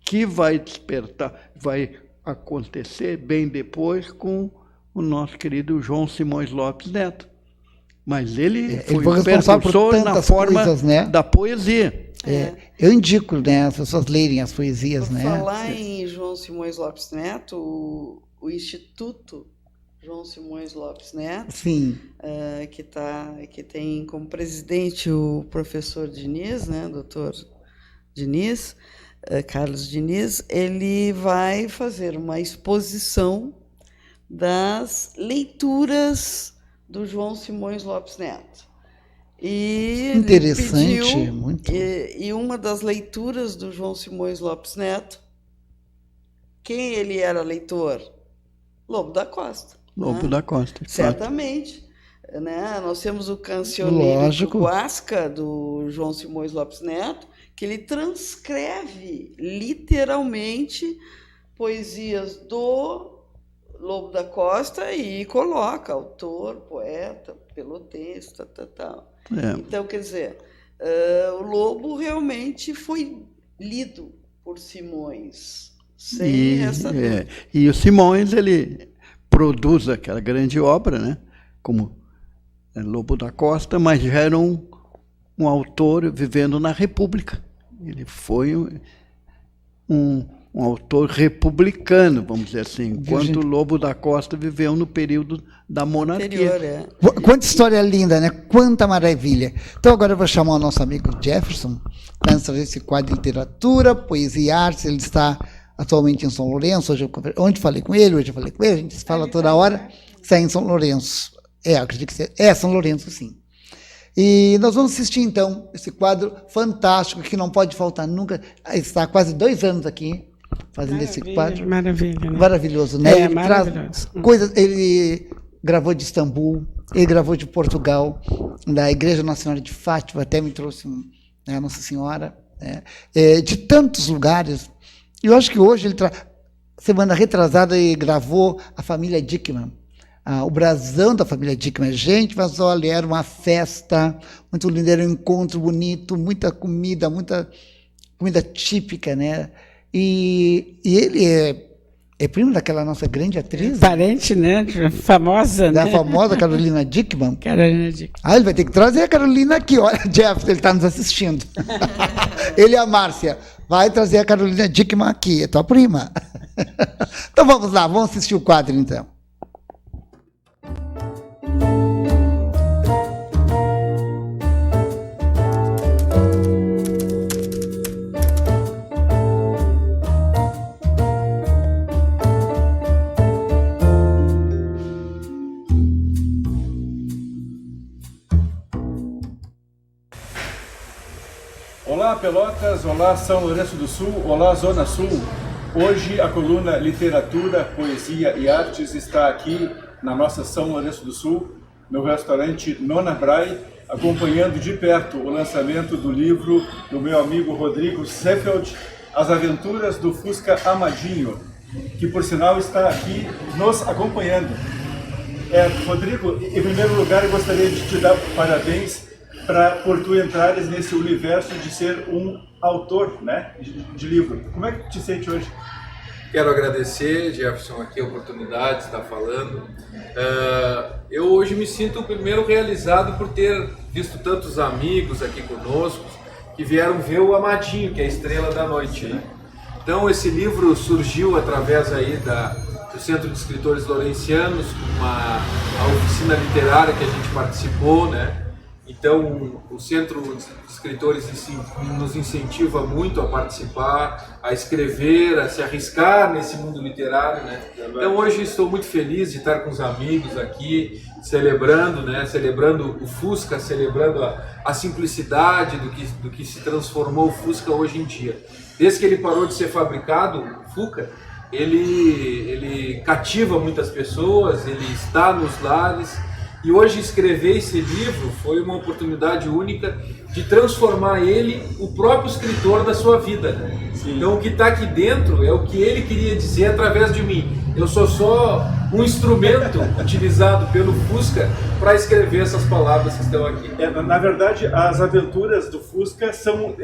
que vai despertar, vai acontecer bem depois com o nosso querido João Simões Lopes Neto. Mas ele foi um precursor na forma coisas, né? Da poesia. Eu indico, né, as pessoas lerem as poesias. Por falar em João Simões Lopes Neto, o Instituto João Simões Lopes Neto, sim. Que tem como presidente o professor Diniz, né, doutor Diniz, Carlos Diniz, ele vai fazer uma exposição das leituras do João Simões Lopes Neto. E interessante, pediu, muito. E uma das leituras do João Simões Lopes Neto, quem ele era leitor? Lobo da Costa. Lobo né? da Costa. Certamente. Né? Nós temos o Cancioneiro Lógico. do Guasca, do João Simões Lopes Neto, que ele transcreve literalmente poesias do Lobo da Costa e coloca autor, poeta, pelotense, tal. Então, quer dizer, o Lobo realmente foi lido por Simões, sem essa dúvida. E o Simões, ele produz aquela grande obra, né? Como Lobo da Costa, mas já era um autor vivendo na República. Ele foi um autor republicano, vamos dizer assim, enquanto o Lobo da Costa viveu no período da monarquia. Anterior, Quanta história linda, né? Quanta maravilha. Então agora eu vou chamar o nosso amigo Jefferson para nos trazer esse quadro de literatura, poesia e artes. Ele está atualmente em São Lourenço. Hoje eu falei com ele, a gente se fala toda hora, está em São Lourenço. Acredito que seja. São Lourenço, sim. E nós vamos assistir, então, esse quadro fantástico, que não pode faltar nunca. Está há quase 2 anos aqui, fazendo esse quadro. Maravilha, né? Maravilhoso, né? Ele maravilhoso. traz coisas, ele gravou de Istambul, ele gravou de Portugal, da Igreja Nossa Senhora de Fátima, até me trouxe a Nossa Senhora, de tantos lugares. E eu acho que hoje ele semana retrasada ele gravou a família Dickmann. O brasão da família Dickmann. Gente, mas olha, era uma festa muito linda, era um encontro bonito, muita comida típica, né? E ele é primo daquela nossa grande atriz. Parente, né? Famosa, da né? famosa Carolina Dickmann. Carolina Dickmann. Ele vai ter que trazer a Carolina aqui. Olha, Jeff, ele está nos assistindo. Ele e a Márcia. Vai trazer a Carolina Dickmann aqui, é tua prima. Então vamos lá, vamos assistir o quadro, então. Olá Pelotas, olá São Lourenço do Sul, olá Zona Sul. Hoje a coluna Literatura, Poesia e Artes está aqui na nossa São Lourenço do Sul, no restaurante Nona Brai, acompanhando de perto o lançamento do livro do meu amigo Rodrigo Seefeld, As Aventuras do Fusca Amadinho, que por sinal está aqui nos acompanhando. Rodrigo, em primeiro lugar eu gostaria de te dar parabéns por tu entrares nesse universo de ser um autor, né, de livro. Como é que tu te sente hoje? Quero agradecer, Jefferson, aqui a oportunidade de estar falando. Eu hoje me sinto primeiro realizado por ter visto tantos amigos aqui conosco que vieram ver o Amadinho, que é a estrela da noite, né? Então esse livro surgiu através aí do Centro de Escritores Lourencianos, a oficina literária que a gente participou, né? Então, o Centro de Escritores nos incentiva muito a participar, a escrever, a se arriscar nesse mundo literário, né? Então, hoje estou muito feliz de estar com os amigos aqui, celebrando, né? Celebrando o Fusca, celebrando a simplicidade do que se transformou o Fusca hoje em dia. Desde que ele parou de ser fabricado, o Fuca, ele cativa muitas pessoas, ele está nos lares. E hoje escrever esse livro foi uma oportunidade única de transformar ele, o próprio escritor, da sua vida, né? Então o que está aqui dentro é o que ele queria dizer através de mim. Eu sou só um instrumento utilizado pelo Fusca para escrever essas palavras que estão aqui. Na verdade, as aventuras do Fusca são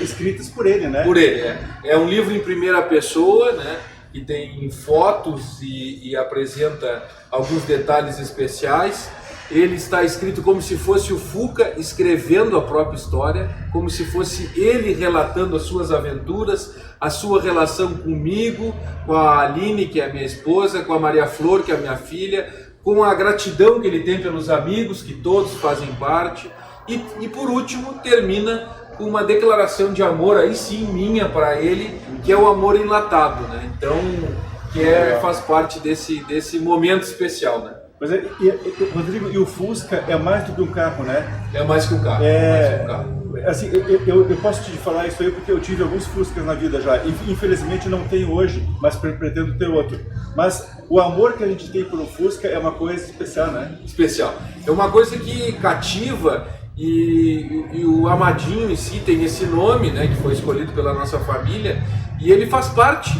escritas por ele, né? Por ele, é um livro em primeira pessoa, né? Que tem fotos e apresenta alguns detalhes especiais. Ele está escrito como se fosse o Fuca escrevendo a própria história, como se fosse ele relatando as suas aventuras, a sua relação comigo, com a Aline, que é a minha esposa, com a Maria Flor, que é a minha filha, com a gratidão que ele tem pelos amigos, que todos fazem parte. E por último, termina com uma declaração de amor, aí sim minha, para ele, que é o amor enlatado, né? Então, faz parte desse momento especial, né? Mas Rodrigo, e o Fusca é mais do que um carro, né? É mais que um carro. Mais que um carro. Assim, eu posso te falar isso aí porque eu tive alguns Fuscas na vida já. Infelizmente não tenho hoje, mas pretendo ter outro. Mas o amor que a gente tem por um Fusca é uma coisa especial, né? Especial. É uma coisa que cativa e o Amadinho em si tem esse nome, né, que foi escolhido pela nossa família, e ele faz parte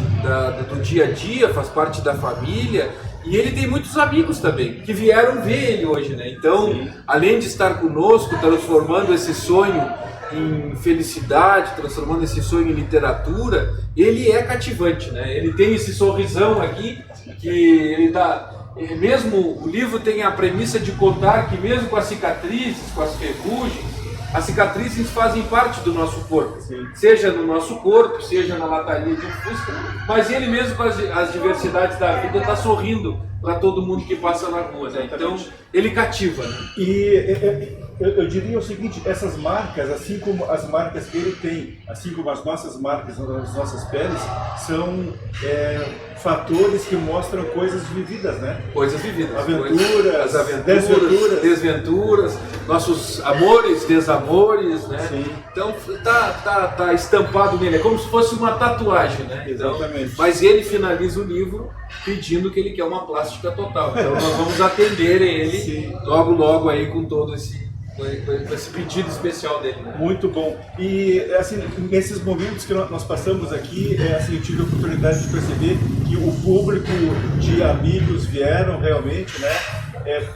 do dia a dia, faz parte da família. E ele tem muitos amigos também, que vieram ver ele hoje, né? Então, além de estar conosco, transformando esse sonho em felicidade, transformando esse sonho em literatura, ele é cativante, né? Ele tem esse sorrisão aqui, que ele dá... Mesmo o livro tem a premissa de contar que mesmo com as cicatrizes, com as ferrugens, as cicatrizes fazem parte do nosso corpo, seja no nosso corpo, seja na lataria de um Fusca, mas ele mesmo com as diversidades da vida está sorrindo para todo mundo que passa na rua, né? Então ele cativa, né? E eu diria o seguinte, essas marcas, assim como as marcas que ele tem, assim como as nossas marcas nas nossas peles, são fatores que mostram coisas vividas, né? Coisas vividas. Aventuras, desventuras, nossos amores, desamores, né? Sim. Então tá estampado nele, é como se fosse uma tatuagem, né? Exatamente. Então, mas ele finaliza o livro pedindo que ele quer uma plástica total. Então nós vamos atender ele logo aí com todo esse pedido especial dele, né? Muito bom. E assim, nesses momentos que nós passamos aqui, assim, eu tive a oportunidade de perceber que o público de amigos vieram realmente, né?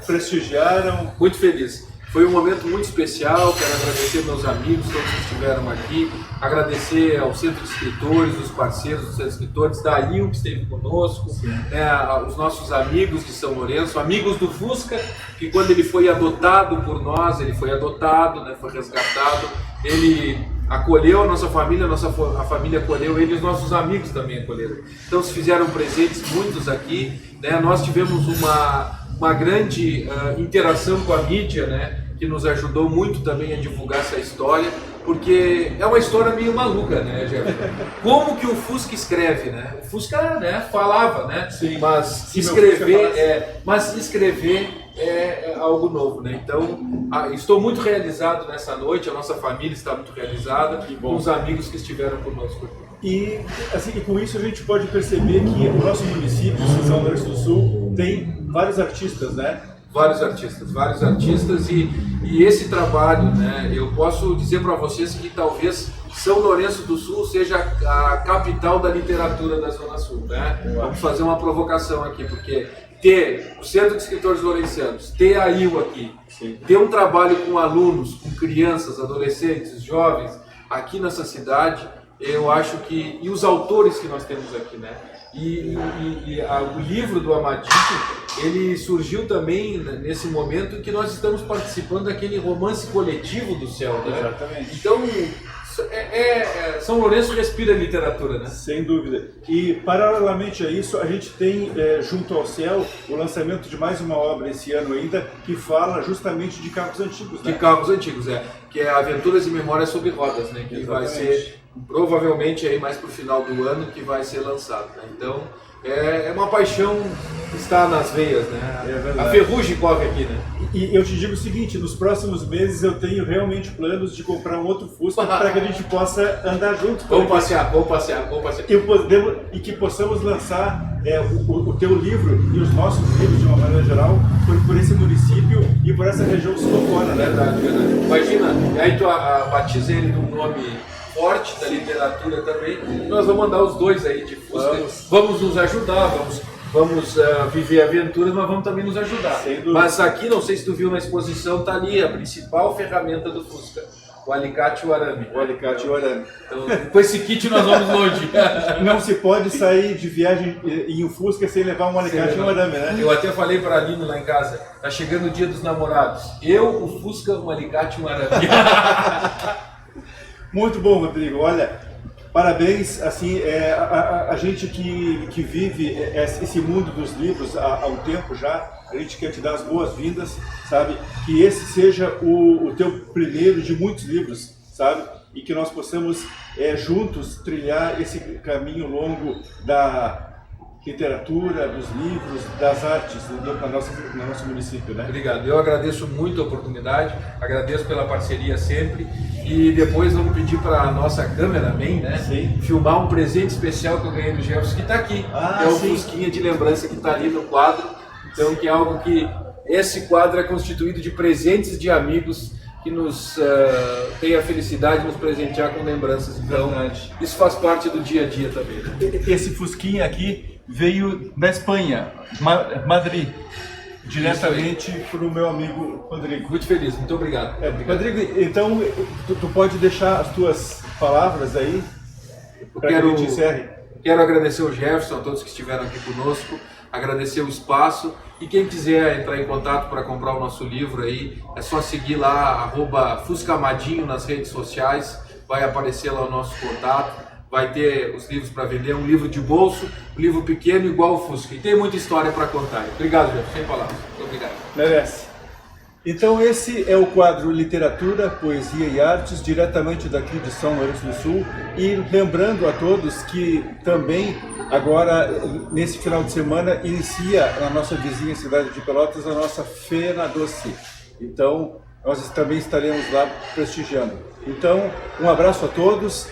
Prestigiaram. Muito feliz. Foi um momento muito especial. Quero agradecer meus amigos, todos que estiveram aqui, agradecer ao Centro de Escritores, os parceiros do Centro de Escritores, da IL que esteve conosco, né, os nossos amigos de São Lourenço, amigos do Fusca, que quando ele foi adotado por nós, ele foi adotado, né, foi resgatado, ele acolheu a nossa família, a família acolheu ele, os nossos amigos também acolheram. Então se fizeram presentes muitos aqui, né, nós tivemos uma grande interação com a mídia, né, que nos ajudou muito também a divulgar essa história, porque é uma história meio maluca, né, Jefferson? Como que o Fusca escreve, né? O Fusca, né, falava, né? Sim. Mas escrever é algo novo, né? Então, estou muito realizado nessa noite, a nossa família está muito realizada, com os amigos que estiveram conosco. E, assim, e com isso a gente pode perceber que o nosso município, São Lourenço do Sul, tem vários artistas, né? Vários artistas e esse trabalho, né, eu posso dizer para vocês que talvez São Lourenço do Sul seja a capital da literatura da Zona Sul, né? Vamos fazer uma provocação aqui, porque ter o Centro de Escritores Lourencianos, ter a IL aqui, ter um trabalho com alunos, com crianças, adolescentes, jovens, aqui nessa cidade, eu acho que... E os autores que nós temos aqui, né? O livro do Amadinho, ele surgiu também nesse momento que nós estamos participando daquele romance coletivo do céu, né? Exatamente. Então, São Lourenço respira literatura, né? Sem dúvida. E, paralelamente a isso, a gente tem, junto ao céu, o lançamento de mais uma obra esse ano ainda, que fala justamente de carros antigos, né? De carros antigos, que é Aventuras e Memórias sobre Rodas, né? Que vai ser, provavelmente, aí mais para o final do ano, que vai ser lançado, né? Então, é uma paixão que está nas veias, né? A ferrugem corre aqui, né? E eu te digo o seguinte, nos próximos meses eu tenho realmente planos de comprar um outro Fusca para que a gente possa andar junto. Vamos passear. E que possamos lançar o teu livro e os nossos livros, de uma maneira geral, por esse município e por essa região sul-fora, né? Verdade. Imagina, aí tu batiza ele num nome forte da literatura também, nós vamos mandar os dois aí de Fusca. Vamos nos ajudar, vamos viver aventuras, mas vamos também nos ajudar. Mas aqui, não sei se tu viu na exposição, tá ali a principal ferramenta do Fusca, o alicate e o arame. Então, com esse kit nós vamos longe. Não se pode sair de viagem em um Fusca sem levar um alicate e um arame, né? Eu até falei para a Aline lá em casa, tá chegando o dia dos namorados. Eu, o Fusca, um alicate e um arame. Muito bom, Rodrigo. Olha, parabéns. Assim, a gente que vive esse mundo dos livros há um tempo já, a gente quer te dar as boas-vindas, sabe? Que esse seja o teu primeiro de muitos livros, sabe? E que nós possamos juntos trilhar esse caminho longo da literatura, dos livros, das artes no nosso município, né? Obrigado. Eu agradeço muito a oportunidade, agradeço pela parceria sempre e depois vamos pedir para a nossa cameraman, né, Sim. filmar um presente especial que eu ganhei do Jefferson, que está aqui. Ah, é o sim. fusquinha de lembrança que está ali no quadro. Então, que é algo que esse quadro é constituído de presentes de amigos que nos têm a felicidade de nos presentear com lembranças. Então, Verdade. isso faz parte do dia a dia também. Né? Esse fusquinha aqui veio da Espanha, Madrid, diretamente para o meu amigo Rodrigo. Muito feliz, muito obrigado. Obrigado. Rodrigo, então tu pode deixar as tuas palavras aí para que a gente encerre? Quero agradecer ao Jefferson, a todos que estiveram aqui conosco, agradecer o espaço e quem quiser entrar em contato para comprar o nosso livro aí, é só seguir lá, @Fuscamadinho nas redes sociais, vai aparecer lá o nosso contato, vai ter os livros para vender, um livro de bolso, um livro pequeno igual o Fusca, e tem muita história para contar. Obrigado, Jefferson, sem palavras. Muito obrigado. Merece. Então esse é o quadro Literatura, Poesia e Artes, diretamente daqui de São Lourenço do Sul. E lembrando a todos que também agora, nesse final de semana, inicia na nossa vizinha cidade de Pelotas a nossa Feira Doce. Então nós também estaremos lá prestigiando. Então um abraço a todos.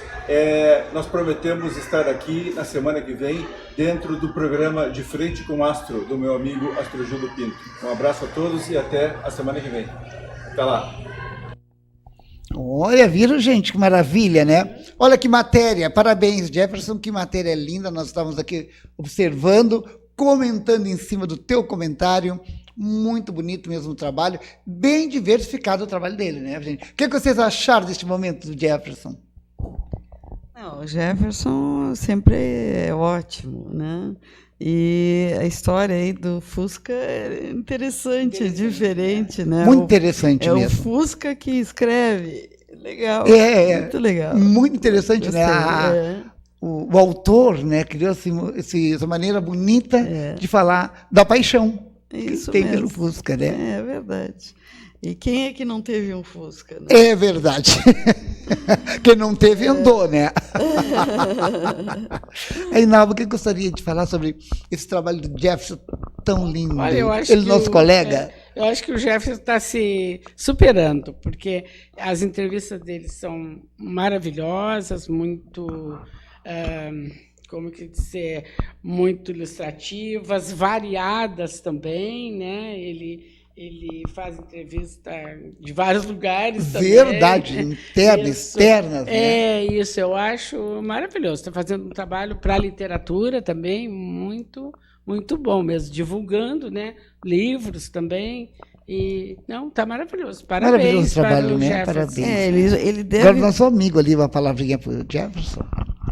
Nós prometemos estar aqui na semana que vem dentro do programa De Frente com Astro, do meu amigo Astro Júlio Pinto. Um abraço a todos e até a semana que vem. Até lá. Olha, viram, gente, que maravilha, né? Olha que matéria, parabéns, Jefferson, que matéria linda. Nós estávamos aqui observando, comentando em cima do teu comentário. Muito bonito mesmo o trabalho, bem diversificado o trabalho dele, né, gente? O que vocês acharam deste momento do Jefferson? Não, o Jefferson sempre é ótimo, né? E a história aí do Fusca é interessante, é diferente, né? Muito interessante mesmo. É o Fusca que escreve. Legal. Muito legal. Muito interessante, Gostei, né? O autor, né, criou essa maneira bonita de falar da paixão Isso que tem mesmo. pelo Fusca, né? É verdade. E quem é que não teve um Fusca? Né? É verdade. Quem não teve, andou, né? Aí, Nalva, o que gostaria de falar sobre esse trabalho do Jefferson tão lindo? Olha, eu acho Ele, que nosso colega. Eu acho que o Jefferson está se superando, porque as entrevistas dele são maravilhosas, muito, como que dizer, muito ilustrativas, variadas também, né? Ele faz entrevista de vários lugares também. Verdade, internas, Isso. externas. É, isso, eu acho maravilhoso. Está fazendo um trabalho para a literatura também, muito, muito bom mesmo, divulgando, né, livros também. E, não, está maravilhoso. Parabéns. Maravilhoso trabalho, para o né? Jefferson. Parabéns. Ele deve... Agora, nosso amigo ali, uma palavrinha para o Jefferson.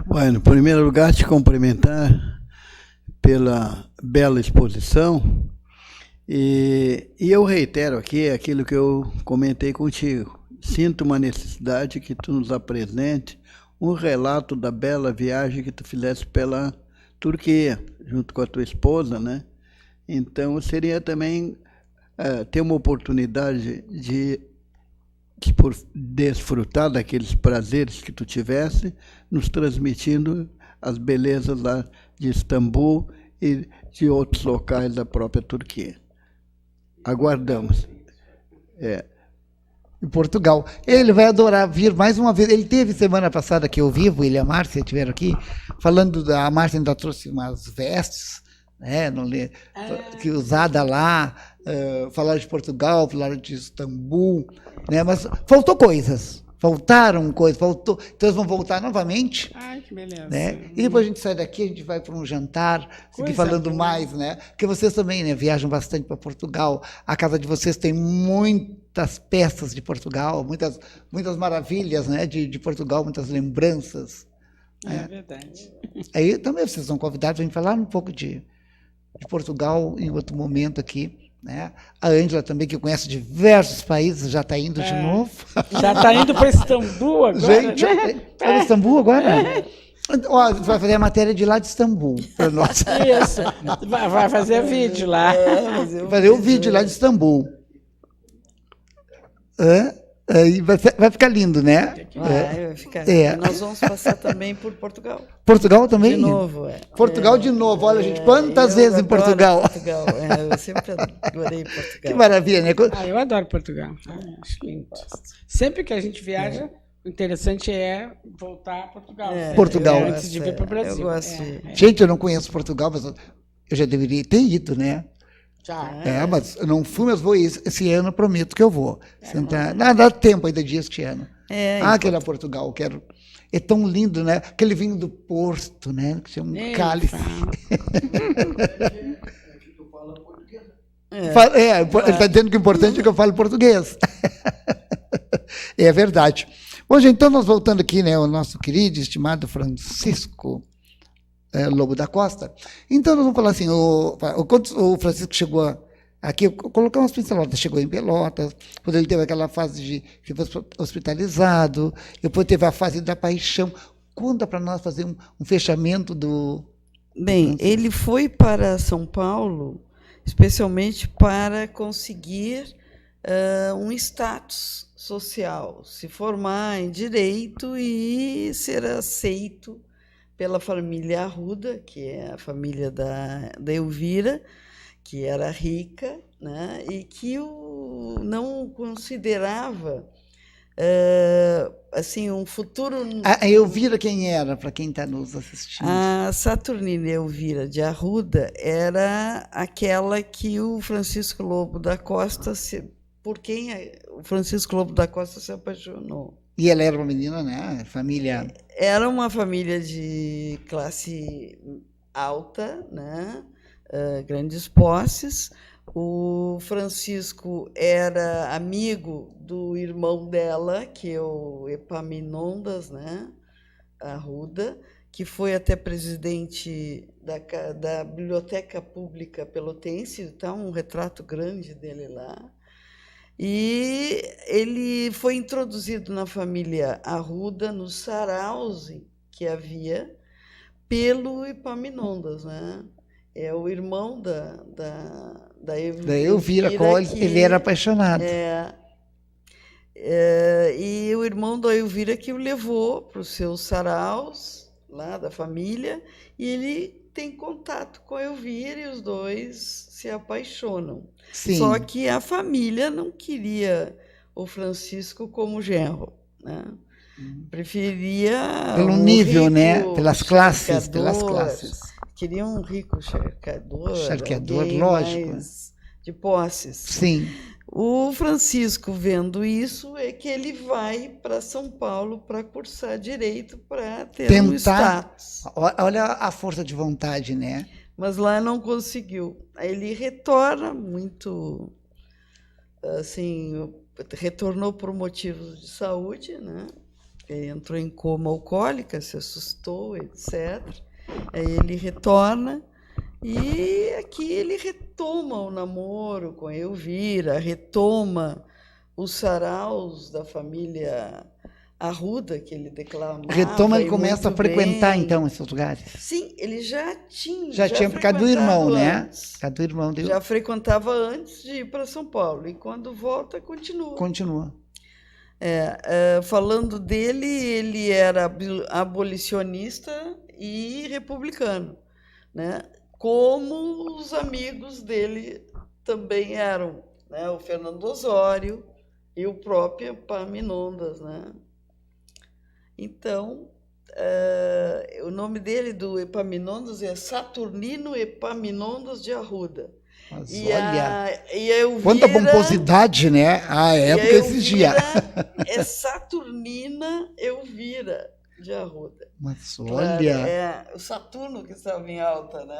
Bueno, em primeiro lugar, te cumprimentar pela bela exposição. E eu reitero aqui aquilo que eu comentei contigo. Sinto uma necessidade que tu nos apresente um relato da bela viagem que tu fizeste pela Turquia, junto com a tua esposa, né? Então, seria também ter uma oportunidade de desfrutar daqueles prazeres que tu tivesse, nos transmitindo as belezas lá de Istambul e de outros locais da própria Turquia. Aguardamos. Em Portugal. Ele vai adorar vir mais uma vez. Ele teve semana passada aqui ao vivo, ele e a Márcia estiveram aqui, falando a Márcia ainda trouxe umas vestes, né, que usada lá, falaram de Portugal, falaram de Istambul, né, mas faltaram coisas, então eles vão voltar novamente. Ai, que beleza. Né? E depois a gente sai daqui, a gente vai para um jantar, seguir falando boa. mais, né? Porque vocês também, né, viajam bastante para Portugal. A casa de vocês tem muitas peças de Portugal, muitas maravilhas, né, de Portugal, muitas lembranças. É verdade. Aí também vocês são convidados a gente falar um pouco de Portugal em outro momento aqui. Né? A Ângela também, que conhece diversos países, já está indo de novo. Já está indo para Istambul agora, Gente, né? está em Istambul agora? Ó, vai fazer a matéria de lá de Istambul para nós. Isso. Vai fazer vídeo lá. Fazer o vídeo lá de Istambul. Aí vai ficar lindo, né? Vai ficar. É. Nós vamos passar também por Portugal. Portugal também? De novo, Portugal de novo. Olha, gente, quantas eu vezes em adoro Portugal? Portugal. Eu sempre adorei Portugal. Que maravilha, né? Eu adoro Portugal. Acho lindo. Sempre que a gente viaja, o interessante é voltar a Portugal. Portugal. Antes de vir para o Brasil. Eu gosto de... Gente, eu não conheço Portugal, mas eu já deveria ter ido, né? Já. Mas eu não fui, mas vou esse ano, prometo que eu vou. Sentar. Dá tempo ainda de este ano. Aquele Portugal, quero. É tão lindo, né? Aquele vinho do Porto, né? Que chama um cálice. Ele está dizendo que o importante é que eu fale português. É verdade. Hoje, então, nós voltando aqui, né? O nosso querido, estimado Francisco Lobo da Costa. Então, nós vamos falar assim, quando o Francisco chegou aqui, eu coloquei umas pinceladas, chegou em Pelotas, quando ele teve aquela fase de que foi hospitalizado, depois teve a fase da paixão. Conta para nós fazer um fechamento do... Bem, ele foi para São Paulo, especialmente para conseguir um status social, se formar em direito e ser aceito pela família Arruda, que é a família da Elvira, que era rica, né, e que não considerava assim um futuro... A Elvira quem era, para quem está nos assistindo? A Saturnina Elvira de Arruda era aquela que o Francisco Lobo da Costa, por quem o Francisco Lobo da Costa se apaixonou. E ela era uma menina, né? Família... Era uma família de classe alta, né? Grandes posses. O Francisco era amigo do irmão dela, que é o Epaminondas, né? Arruda, que foi até presidente da Biblioteca Pública Pelotense. Está um retrato grande dele lá. E ele foi introduzido na família Arruda, no saraus que havia, pelo Epaminondas, né? É o irmão da Elvira, qual ele era apaixonado. E o irmão da Elvira que o levou para os seus saraus, lá da família, e ele tem contato com a Elvira e os dois se apaixonam. Sim. Só que a família não queria o Francisco como genro, né? Preferia pelo nível, né? Pelas classes. Queria um rico charqueador, lógico. de posses. Sim. O Francisco, vendo isso, é que ele vai para São Paulo para cursar direito, para ter um status. Olha a força de vontade, né? Mas lá não conseguiu. Aí ele retorna muito, assim, retornou por motivos de saúde, né? Ele entrou em coma alcoólica, se assustou, etc. Aí ele retorna e aqui ele retoma o namoro com a Elvira, retoma os saraus da família Arruda, que ele declamava. Retoma e começa a frequentar, então, esses lugares. Sim, ele já tinha por causa do irmão, né? Por causa do irmão dele. Já frequentava antes de ir para São Paulo. E quando volta, continua. Falando dele, ele era abolicionista e republicano, né? Como os amigos dele também eram, né? O Fernando Osório e o próprio Epaminondas, né? Então, o nome dele, do Epaminondas, é Saturnino Epaminondas de Arruda. Mas e olha, a Elvira, quanta pomposidade, né? A época exigia. É Saturnina Elvira de Arruda. Mas olha... Claro, é o Saturno que estava em alta, né?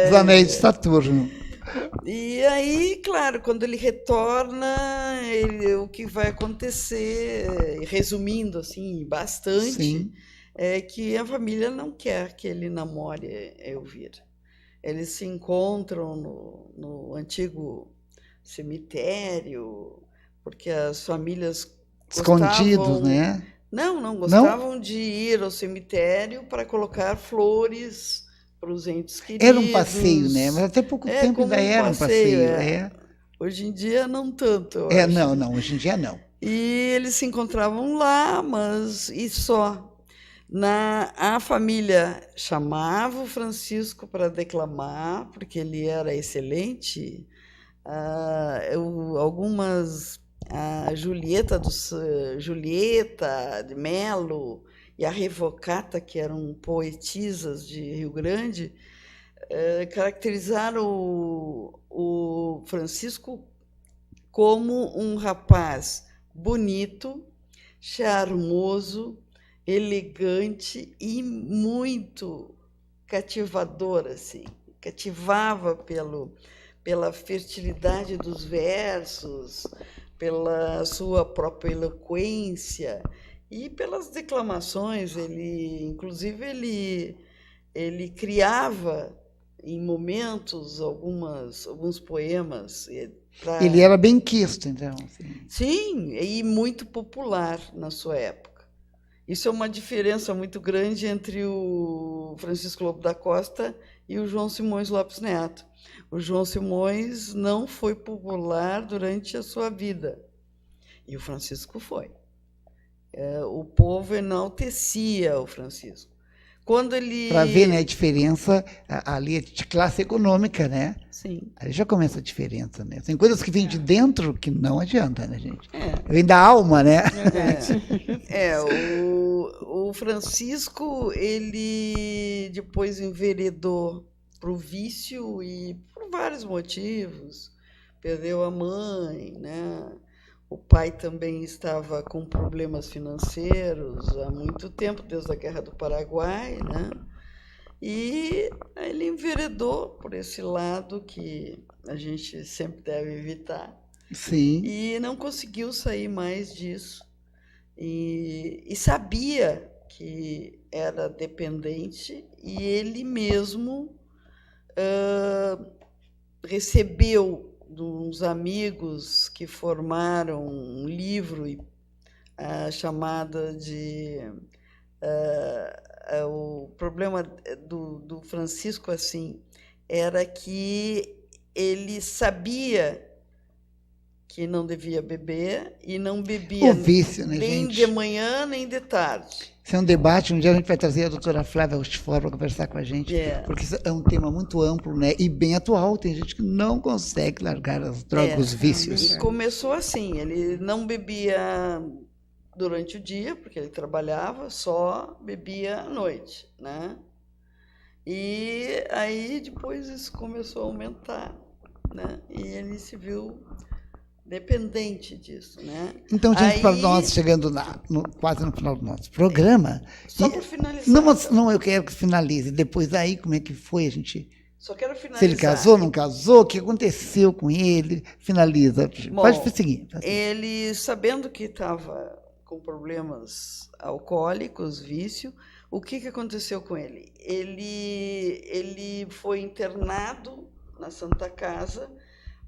Os anéis de Saturno. E aí, claro, quando ele retorna, o que vai acontecer, resumindo assim bastante, sim, é que a família não quer que ele namore a Elvira. Eles se encontram no antigo cemitério, porque as famílias escondidos, né? Não gostavam de ir ao cemitério para colocar flores para os entes queridos. Era um passeio, né? Mas até pouco tempo ainda era um passeio. Hoje em dia, não tanto, eu acho. Não, hoje em dia não. E eles se encontravam lá, mas e só. A família chamava o Francisco para declamar, porque ele era excelente. A Julieta de Mello e a Revocata, que eram poetisas de Rio Grande, caracterizaram o Francisco como um rapaz bonito, charmoso, elegante e muito cativador, assim. Cativava pela fertilidade dos versos, pela sua própria eloquência e pelas declamações. Inclusive, ele criava em momentos alguns poemas. Ele era benquisto, então. Assim. Sim, e muito popular na sua época. Isso é uma diferença muito grande entre o Francisco Lobo da Costa e o João Simões Lopes Neto. O João Simões não foi popular durante a sua vida, e o Francisco foi. O povo enaltecia o Francisco. Para ver, né, a diferença ali de classe econômica, né? Sim. Aí já começa a diferença, né? Tem coisas que vêm de dentro que não adianta, né, gente? Vem da alma, né? O Francisco, ele depois enveredou para o vício e por vários motivos. Perdeu a mãe, né? O pai também estava com problemas financeiros há muito tempo, desde a Guerra do Paraguai, né? E ele enveredou por esse lado que a gente sempre deve evitar. Sim. E não conseguiu sair mais disso. E sabia que era dependente, e ele mesmo recebeu de uns amigos que formaram um livro chamado de o problema do Francisco, assim, era que ele sabia que não devia beber e não bebia o vício, né, nem gente? de manhã nem de tarde. Isso é um debate, um dia a gente vai trazer a doutora Flávia Rochefort para conversar com a gente, porque isso é um tema muito amplo, né, e bem atual. Tem gente que não consegue largar as drogas, os vícios. E começou assim, ele não bebia durante o dia, porque ele trabalhava, só bebia à noite, né? E aí depois isso começou a aumentar, né? E ele se viu dependente disso, né? Então, gente, para nós, chegando quase no final do nosso programa... Só para finalizar. Não, eu quero que finalize. Depois aí, como é que foi a gente... Só quero finalizar. Se ele casou, não casou, o que aconteceu com ele? Finaliza. Bom, pode seguir. Ele, sabendo que estava com problemas alcoólicos, vício, o que aconteceu com ele? Ele foi internado na Santa Casa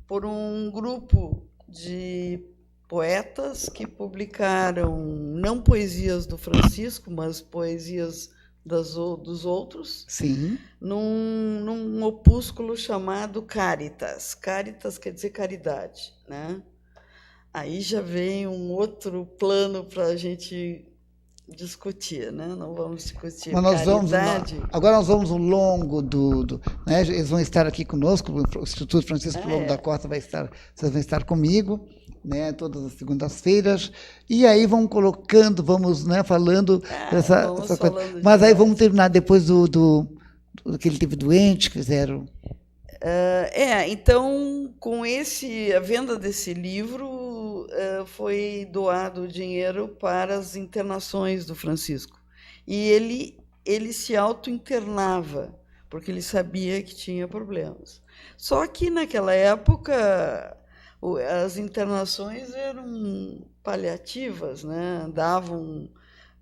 por um grupo de poetas que publicaram não poesias do Francisco, mas poesias dos outros, sim, num opúsculo chamado Caritas. Caritas quer dizer caridade, né? Aí já vem um outro plano para a gente discutir, né? Não vamos discutir caridade. Agora nós vamos ao longo né? Eles vão estar aqui conosco, o Instituto Francisco Lobo da Costa vocês vão estar comigo, né? Todas as segundas-feiras, e aí vamos, né? Falando essa coisa. Mas aí vamos terminar depois do que ele teve doente, que fizeram. Então, com a venda desse livro, foi doado dinheiro para as internações do Francisco. E ele se auto-internava, porque ele sabia que tinha problemas. Só que, naquela época, as internações eram paliativas, né?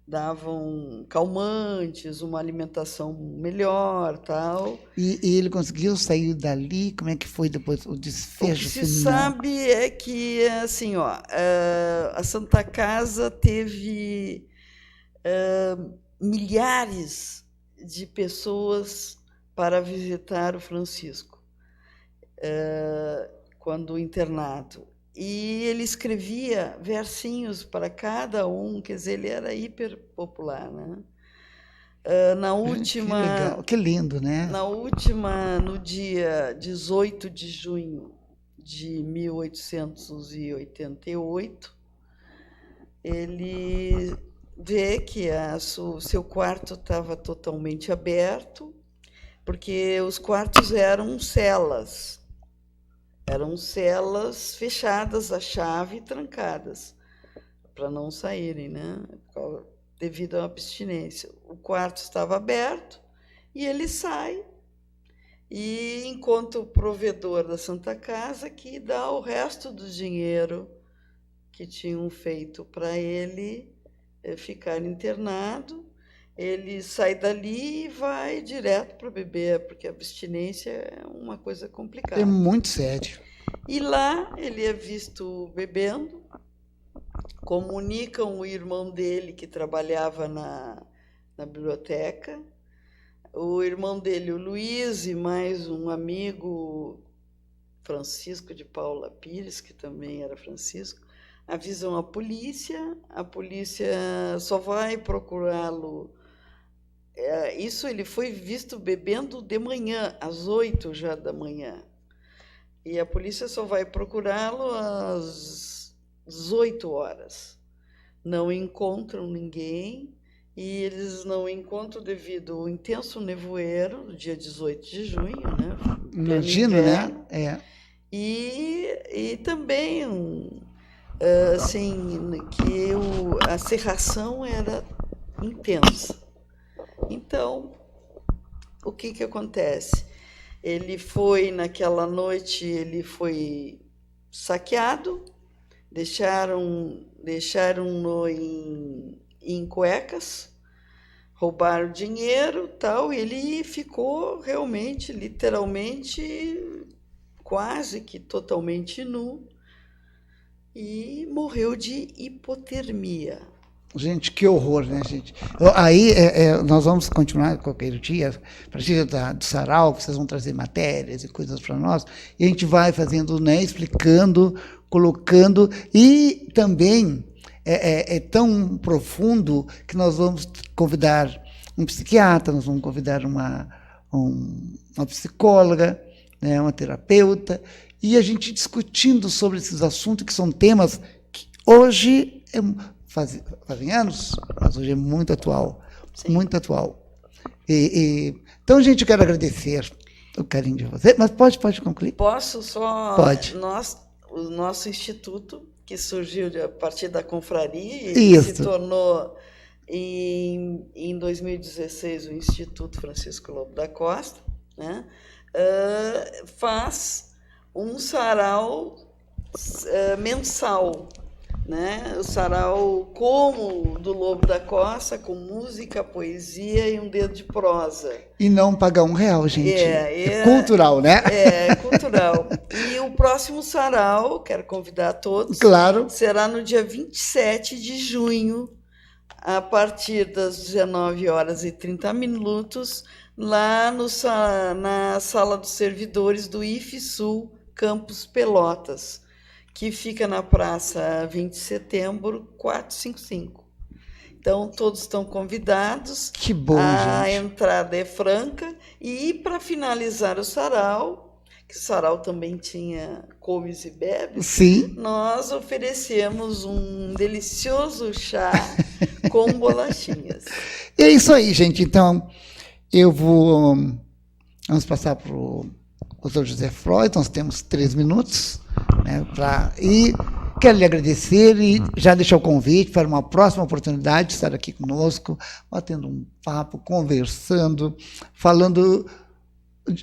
Davam calmantes, uma alimentação melhor, tal. E ele conseguiu sair dali? Como é que foi depois o desfecho? O que se sabe é que, assim, a Santa Casa teve milhares de pessoas para visitar o Francisco. quando internado. E ele escrevia versinhos para cada um, quer dizer, ele era hiper popular, né? Na última, que legal, que lindo, né? no dia 18 de junho de 1888, ele vê que o seu quarto estava totalmente aberto, porque os quartos eram celas fechadas à chave e trancadas, para não saírem, né? Devido à abstinência. O quarto estava aberto e ele sai e encontra o provedor da Santa Casa, que dá o resto do dinheiro que tinham feito para ele ficar internado. Ele sai dali e vai direto para beber, porque a abstinência é uma coisa complicada. É muito sério. E lá ele é visto bebendo. Comunicam o irmão dele, que trabalhava na biblioteca. O irmão dele, o Luiz, e mais um amigo, Francisco de Paula Pires, que também era Francisco, avisam a polícia só vai procurá-lo. Isso, ele foi visto bebendo de manhã, às 8 já da manhã. E a polícia só vai procurá-lo às 18 horas. Não encontram ninguém, e eles não encontram devido ao intenso nevoeiro, do dia 18 de junho, né? Imagino, né? E também assim, que a cerração era intensa. Então, o que acontece? Ele foi, naquela noite, ele foi saqueado, deixaram-no em cuecas, roubaram dinheiro, tal, e ele ficou realmente, literalmente, quase que totalmente nu, e morreu de hipotermia. Gente, que horror, né, gente? Aí nós vamos continuar qualquer dia, a partir do sarau, vocês vão trazer matérias e coisas para nós, e a gente vai fazendo, né, explicando, colocando, e também é tão profundo que nós vamos convidar um psiquiatra, nós vamos convidar uma psicóloga, né, uma terapeuta, e a gente discutindo sobre esses assuntos, que são temas que hoje fazem anos, mas hoje é muito atual. Sim. Muito atual. Então, gente, eu quero agradecer o carinho de você, mas pode concluir? Posso só? Pode. O nosso instituto, que surgiu a partir da confraria e se tornou, em 2016, o Instituto Francisco Lobo da Costa, né? Faz um sarau mensal, né? O sarau como do Lobo da Costa, com música, poesia e um dedo de prosa. E não pagar R$1, gente. É cultural, né? É cultural. E o próximo sarau, quero convidar todos, claro, será no dia 27 de junho, a partir das 19h30, lá na Sala dos Servidores do IFSUL, Campus Pelotas, que fica na Praça 20 de Setembro, 455. Então, todos estão convidados. Que bom, a gente. Entrada é franca. E, para finalizar o sarau, que o sarau também tinha comes e bebes, sim, nós oferecemos um delicioso chá com bolachinhas. E é isso aí, gente. Então, vamos passar para o Dr. José Freud, nós temos 3 minutos, né, e quero lhe agradecer e já deixar o convite para uma próxima oportunidade de estar aqui conosco, batendo um papo, conversando, falando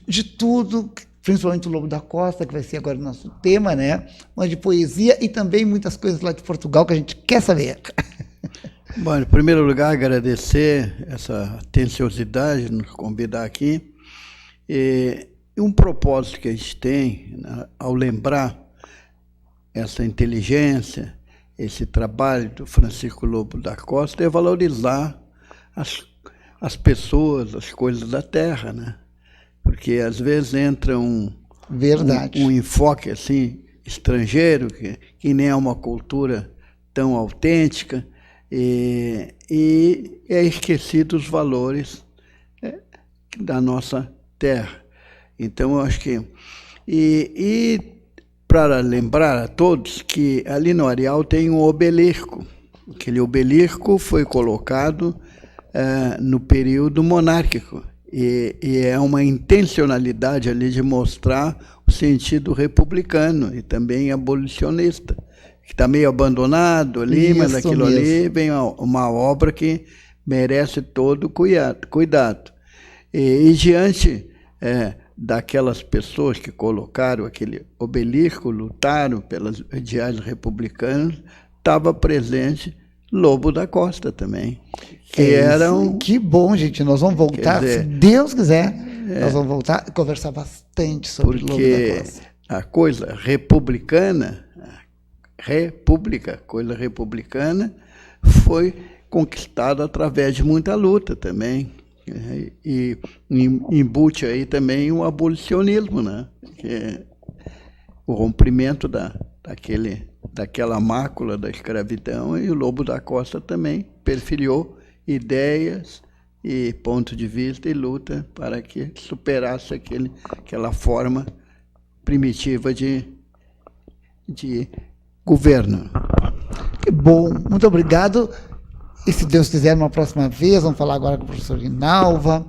de tudo, principalmente o Lobo da Costa, que vai ser agora o nosso tema, né, mas de poesia e também muitas coisas lá de Portugal que a gente quer saber. Bom, em primeiro lugar, agradecer essa atenciosidade de nos convidar aqui. E um propósito que a gente tem, né, ao lembrar essa inteligência, esse trabalho do Francisco Lobo da Costa, é valorizar as pessoas, as coisas da terra, né? Porque às vezes entra um Verdade. um enfoque assim estrangeiro, que nem é uma cultura tão autêntica, e é esquecido os valores da nossa terra. Então, eu acho que... E para lembrar a todos que ali no areal tem um obelisco. Aquele obelisco foi colocado no período monárquico. E é uma intencionalidade ali de mostrar o sentido republicano e também abolicionista, que está meio abandonado ali, mas aquilo ali vem uma obra que merece todo cuidado. E diante daquelas pessoas que colocaram aquele obelisco, lutaram pelos ideais republicanos, estava presente Lobo da Costa também. Que bom, gente. Nós vamos voltar, se Deus quiser, nós vamos voltar e conversar bastante sobre Lobo da Costa. A coisa republicana, coisa republicana, foi conquistada através de muita luta também. E embute aí também o abolicionismo, né? Que é o rompimento daquela mácula da escravidão, e o Lobo da Costa também perfilhou ideias e ponto de vista e luta para que superasse aquela forma primitiva de governo. Que bom, muito obrigado. E se Deus quiser, numa próxima vez, vamos falar agora com o professor Rinalva,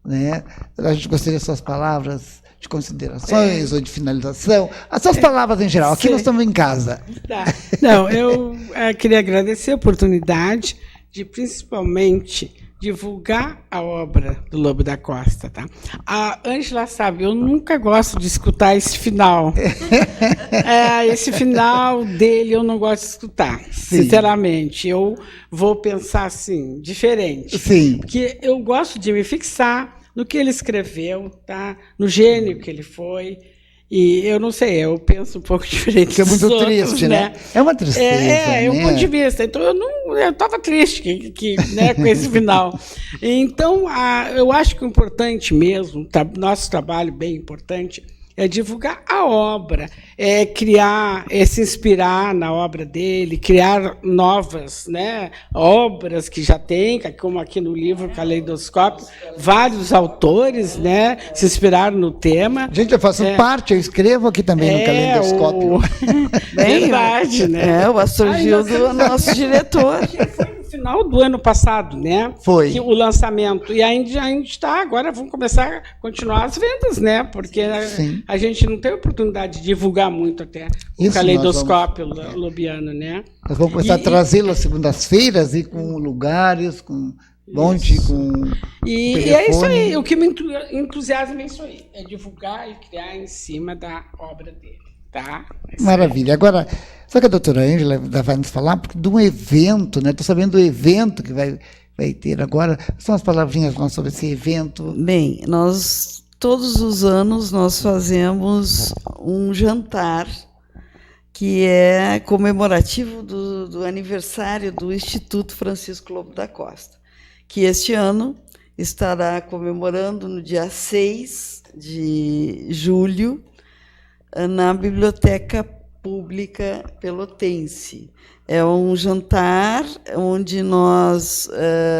né? A gente gostaria das suas palavras de considerações ou de finalização, as suas palavras em geral. Aqui nós estamos em casa. Tá. Não, eu queria agradecer a oportunidade de, principalmente, divulgar a obra do Lobo da Costa. Tá? A Ângela sabe, eu nunca gosto de escutar esse final. Esse final dele eu não gosto de escutar, sinceramente. Eu vou pensar assim, diferente. Sim. Porque eu gosto de me fixar no que ele escreveu, tá? No gênio que ele foi. E eu não sei, eu penso um pouco diferente. Que é muito dos triste, outros, né? É uma tristeza. É um ponto de vista. Então, eu estava triste né, com esse final. Então, eu acho que o importante mesmo, nosso trabalho bem importante, é divulgar a obra, criar, se inspirar na obra dele, criar novas, né, obras que já tem, como aqui no livro Caleidoscópio, vários autores, né, se inspiraram no tema. Gente, eu faço parte, eu escrevo aqui também no Caleidoscópio. Verdade, né? O Astrogildo é o nosso diretor. Foi no final do ano passado, né? Foi. O lançamento. E a gente está, agora vamos começar a continuar as vendas, né? Porque a gente não tem oportunidade de divulgar muito até o Caleidoscópio lobiano, né? Nós vamos começar a trazê-lo às segundas-feiras e com lugares, com monte, com e é isso aí. O que me entusiasma é isso aí. É divulgar e criar em cima da obra dele. Tá? Maravilha. Agora, só que a doutora Ângela vai nos falar de um evento, né? Estou sabendo do evento que vai ter agora. São as palavrinhas nossas sobre esse evento. Bem, todos os anos nós fazemos um jantar que é comemorativo do aniversário do Instituto Francisco Lobo da Costa, que este ano estará comemorando no dia 6 de julho, na Biblioteca Pública Pelotense. É um jantar onde nós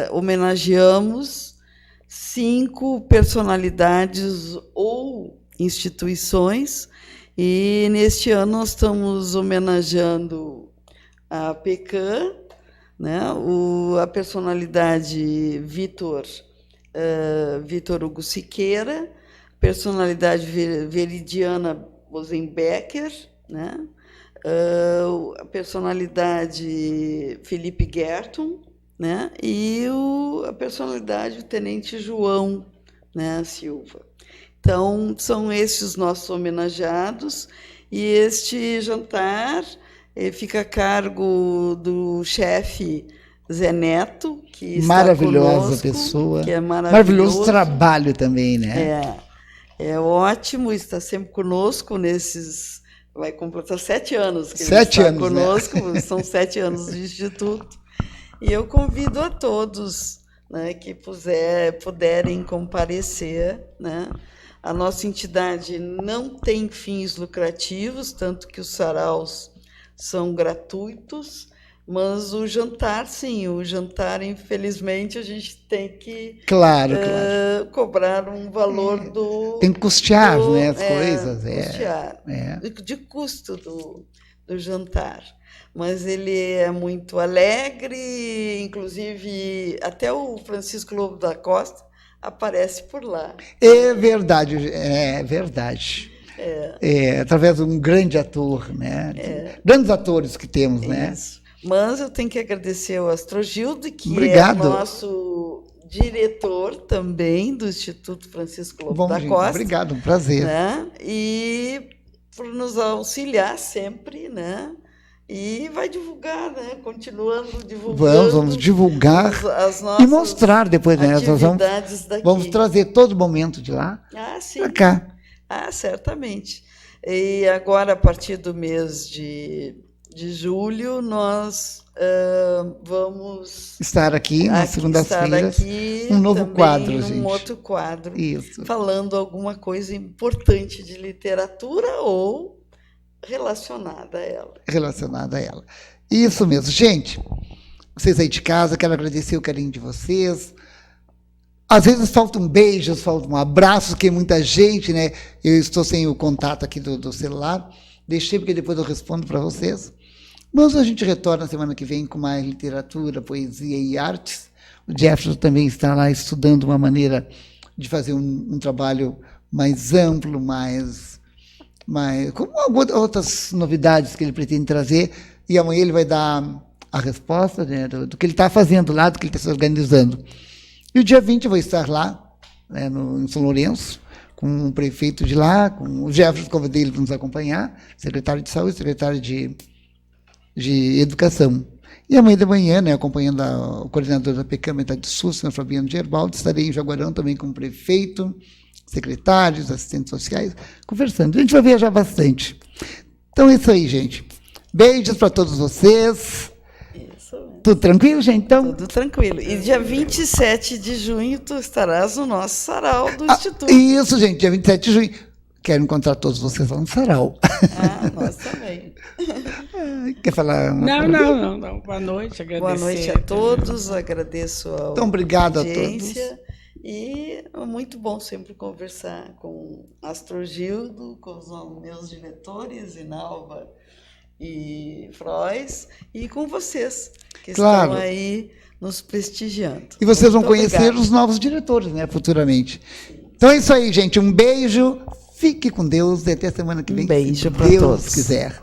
homenageamos 5 personalidades ou instituições, e neste ano nós estamos homenageando a PECAM, né, a personalidade Vitor Hugo Siqueira, personalidade Veridiana Bosenbecker, né? A personalidade Felipe Gerton, né? E a personalidade o Tenente João, né, Silva. Então, são esses os nossos homenageados, e este jantar fica a cargo do chefe Zé Neto, que está maravilhosa conosco, pessoa, que é maravilhoso trabalho também, né? É ótimo, está sempre conosco vai completar 7 anos que ele 7 está anos, conosco, né? São 7 anos de Instituto. E eu convido a todos, né, que puderem comparecer, né, A nossa entidade não tem fins lucrativos, tanto que os saraus são gratuitos, mas o jantar, sim, o jantar, infelizmente, a gente tem que Claro. cobrar um valor Tem que custear, né, as coisas. Custear, de custo do jantar. Mas ele é muito alegre, inclusive até o Francisco Lobo da Costa aparece por lá. É verdade, é verdade. Através de um grande ator, né? Grandes atores que temos, né? Isso. Mas eu tenho que agradecer ao Astrogildo, que Obrigado. é nosso diretor também do Instituto Francisco Lobo da gente, Costa. obrigado, um prazer. Né? E por nos auxiliar sempre, né? E vai divulgar, né? Continuando divulgando. Vamos divulgar as nossas e mostrar depois, né? Nós vamos trazer todo momento de lá para cá. Certamente. E agora, a partir do mês de julho, nós vamos estar aqui nas segundas-feiras, um novo quadro, gente. Um outro quadro. Isso. Falando alguma coisa importante de literatura ou relacionada a ela. Isso mesmo. Gente, vocês aí de casa, quero agradecer o carinho de vocês. Às vezes faltam beijos, falta um abraço, que muita gente, né? Eu estou sem o contato aqui do celular. Deixei, porque depois eu respondo para vocês. Mas a gente retorna semana que vem com mais literatura, poesia e artes. O Jefferson também está lá estudando uma maneira de fazer um trabalho mais amplo, com outras novidades que ele pretende trazer. E amanhã ele vai dar a resposta, né, do que ele está fazendo lá, do que ele está se organizando. E o dia 20 eu vou estar lá, né, em São Lourenço, com o prefeito de lá, com o Jefferson, convidei ele para nos acompanhar, secretário de Saúde, secretário de Educação. E amanhã de manhã, né, acompanhando o coordenador da PECAM, Metade do Sul, o senhor Fabiano Gerbaldo, estarei em Jaguarão também com o prefeito, secretários, assistentes sociais, conversando. A gente vai viajar bastante. Então é isso aí, gente. Beijos para todos vocês. Isso mesmo. Tudo tranquilo, gente? Então? Tudo tranquilo. E dia 27 de junho tu estarás no nosso sarau do Instituto. Isso, gente, dia 27 de junho. Quero encontrar todos vocês lá no sarau. Nós também. Quer falar uma coisa? Não. Boa noite, agradecer. Boa noite a todos, agradeço a Então, obrigado audiência. A todos. E é muito bom sempre conversar com Astrogildo, com os meus diretores, Inalva e Frois, e com vocês, que estão aí nos prestigiando. E vocês muito vão conhecer obrigada. Os novos diretores, né, futuramente. Então é isso aí, gente. Um beijo, fique com Deus e até semana que vem. Um beijo se para Deus todos. quiser.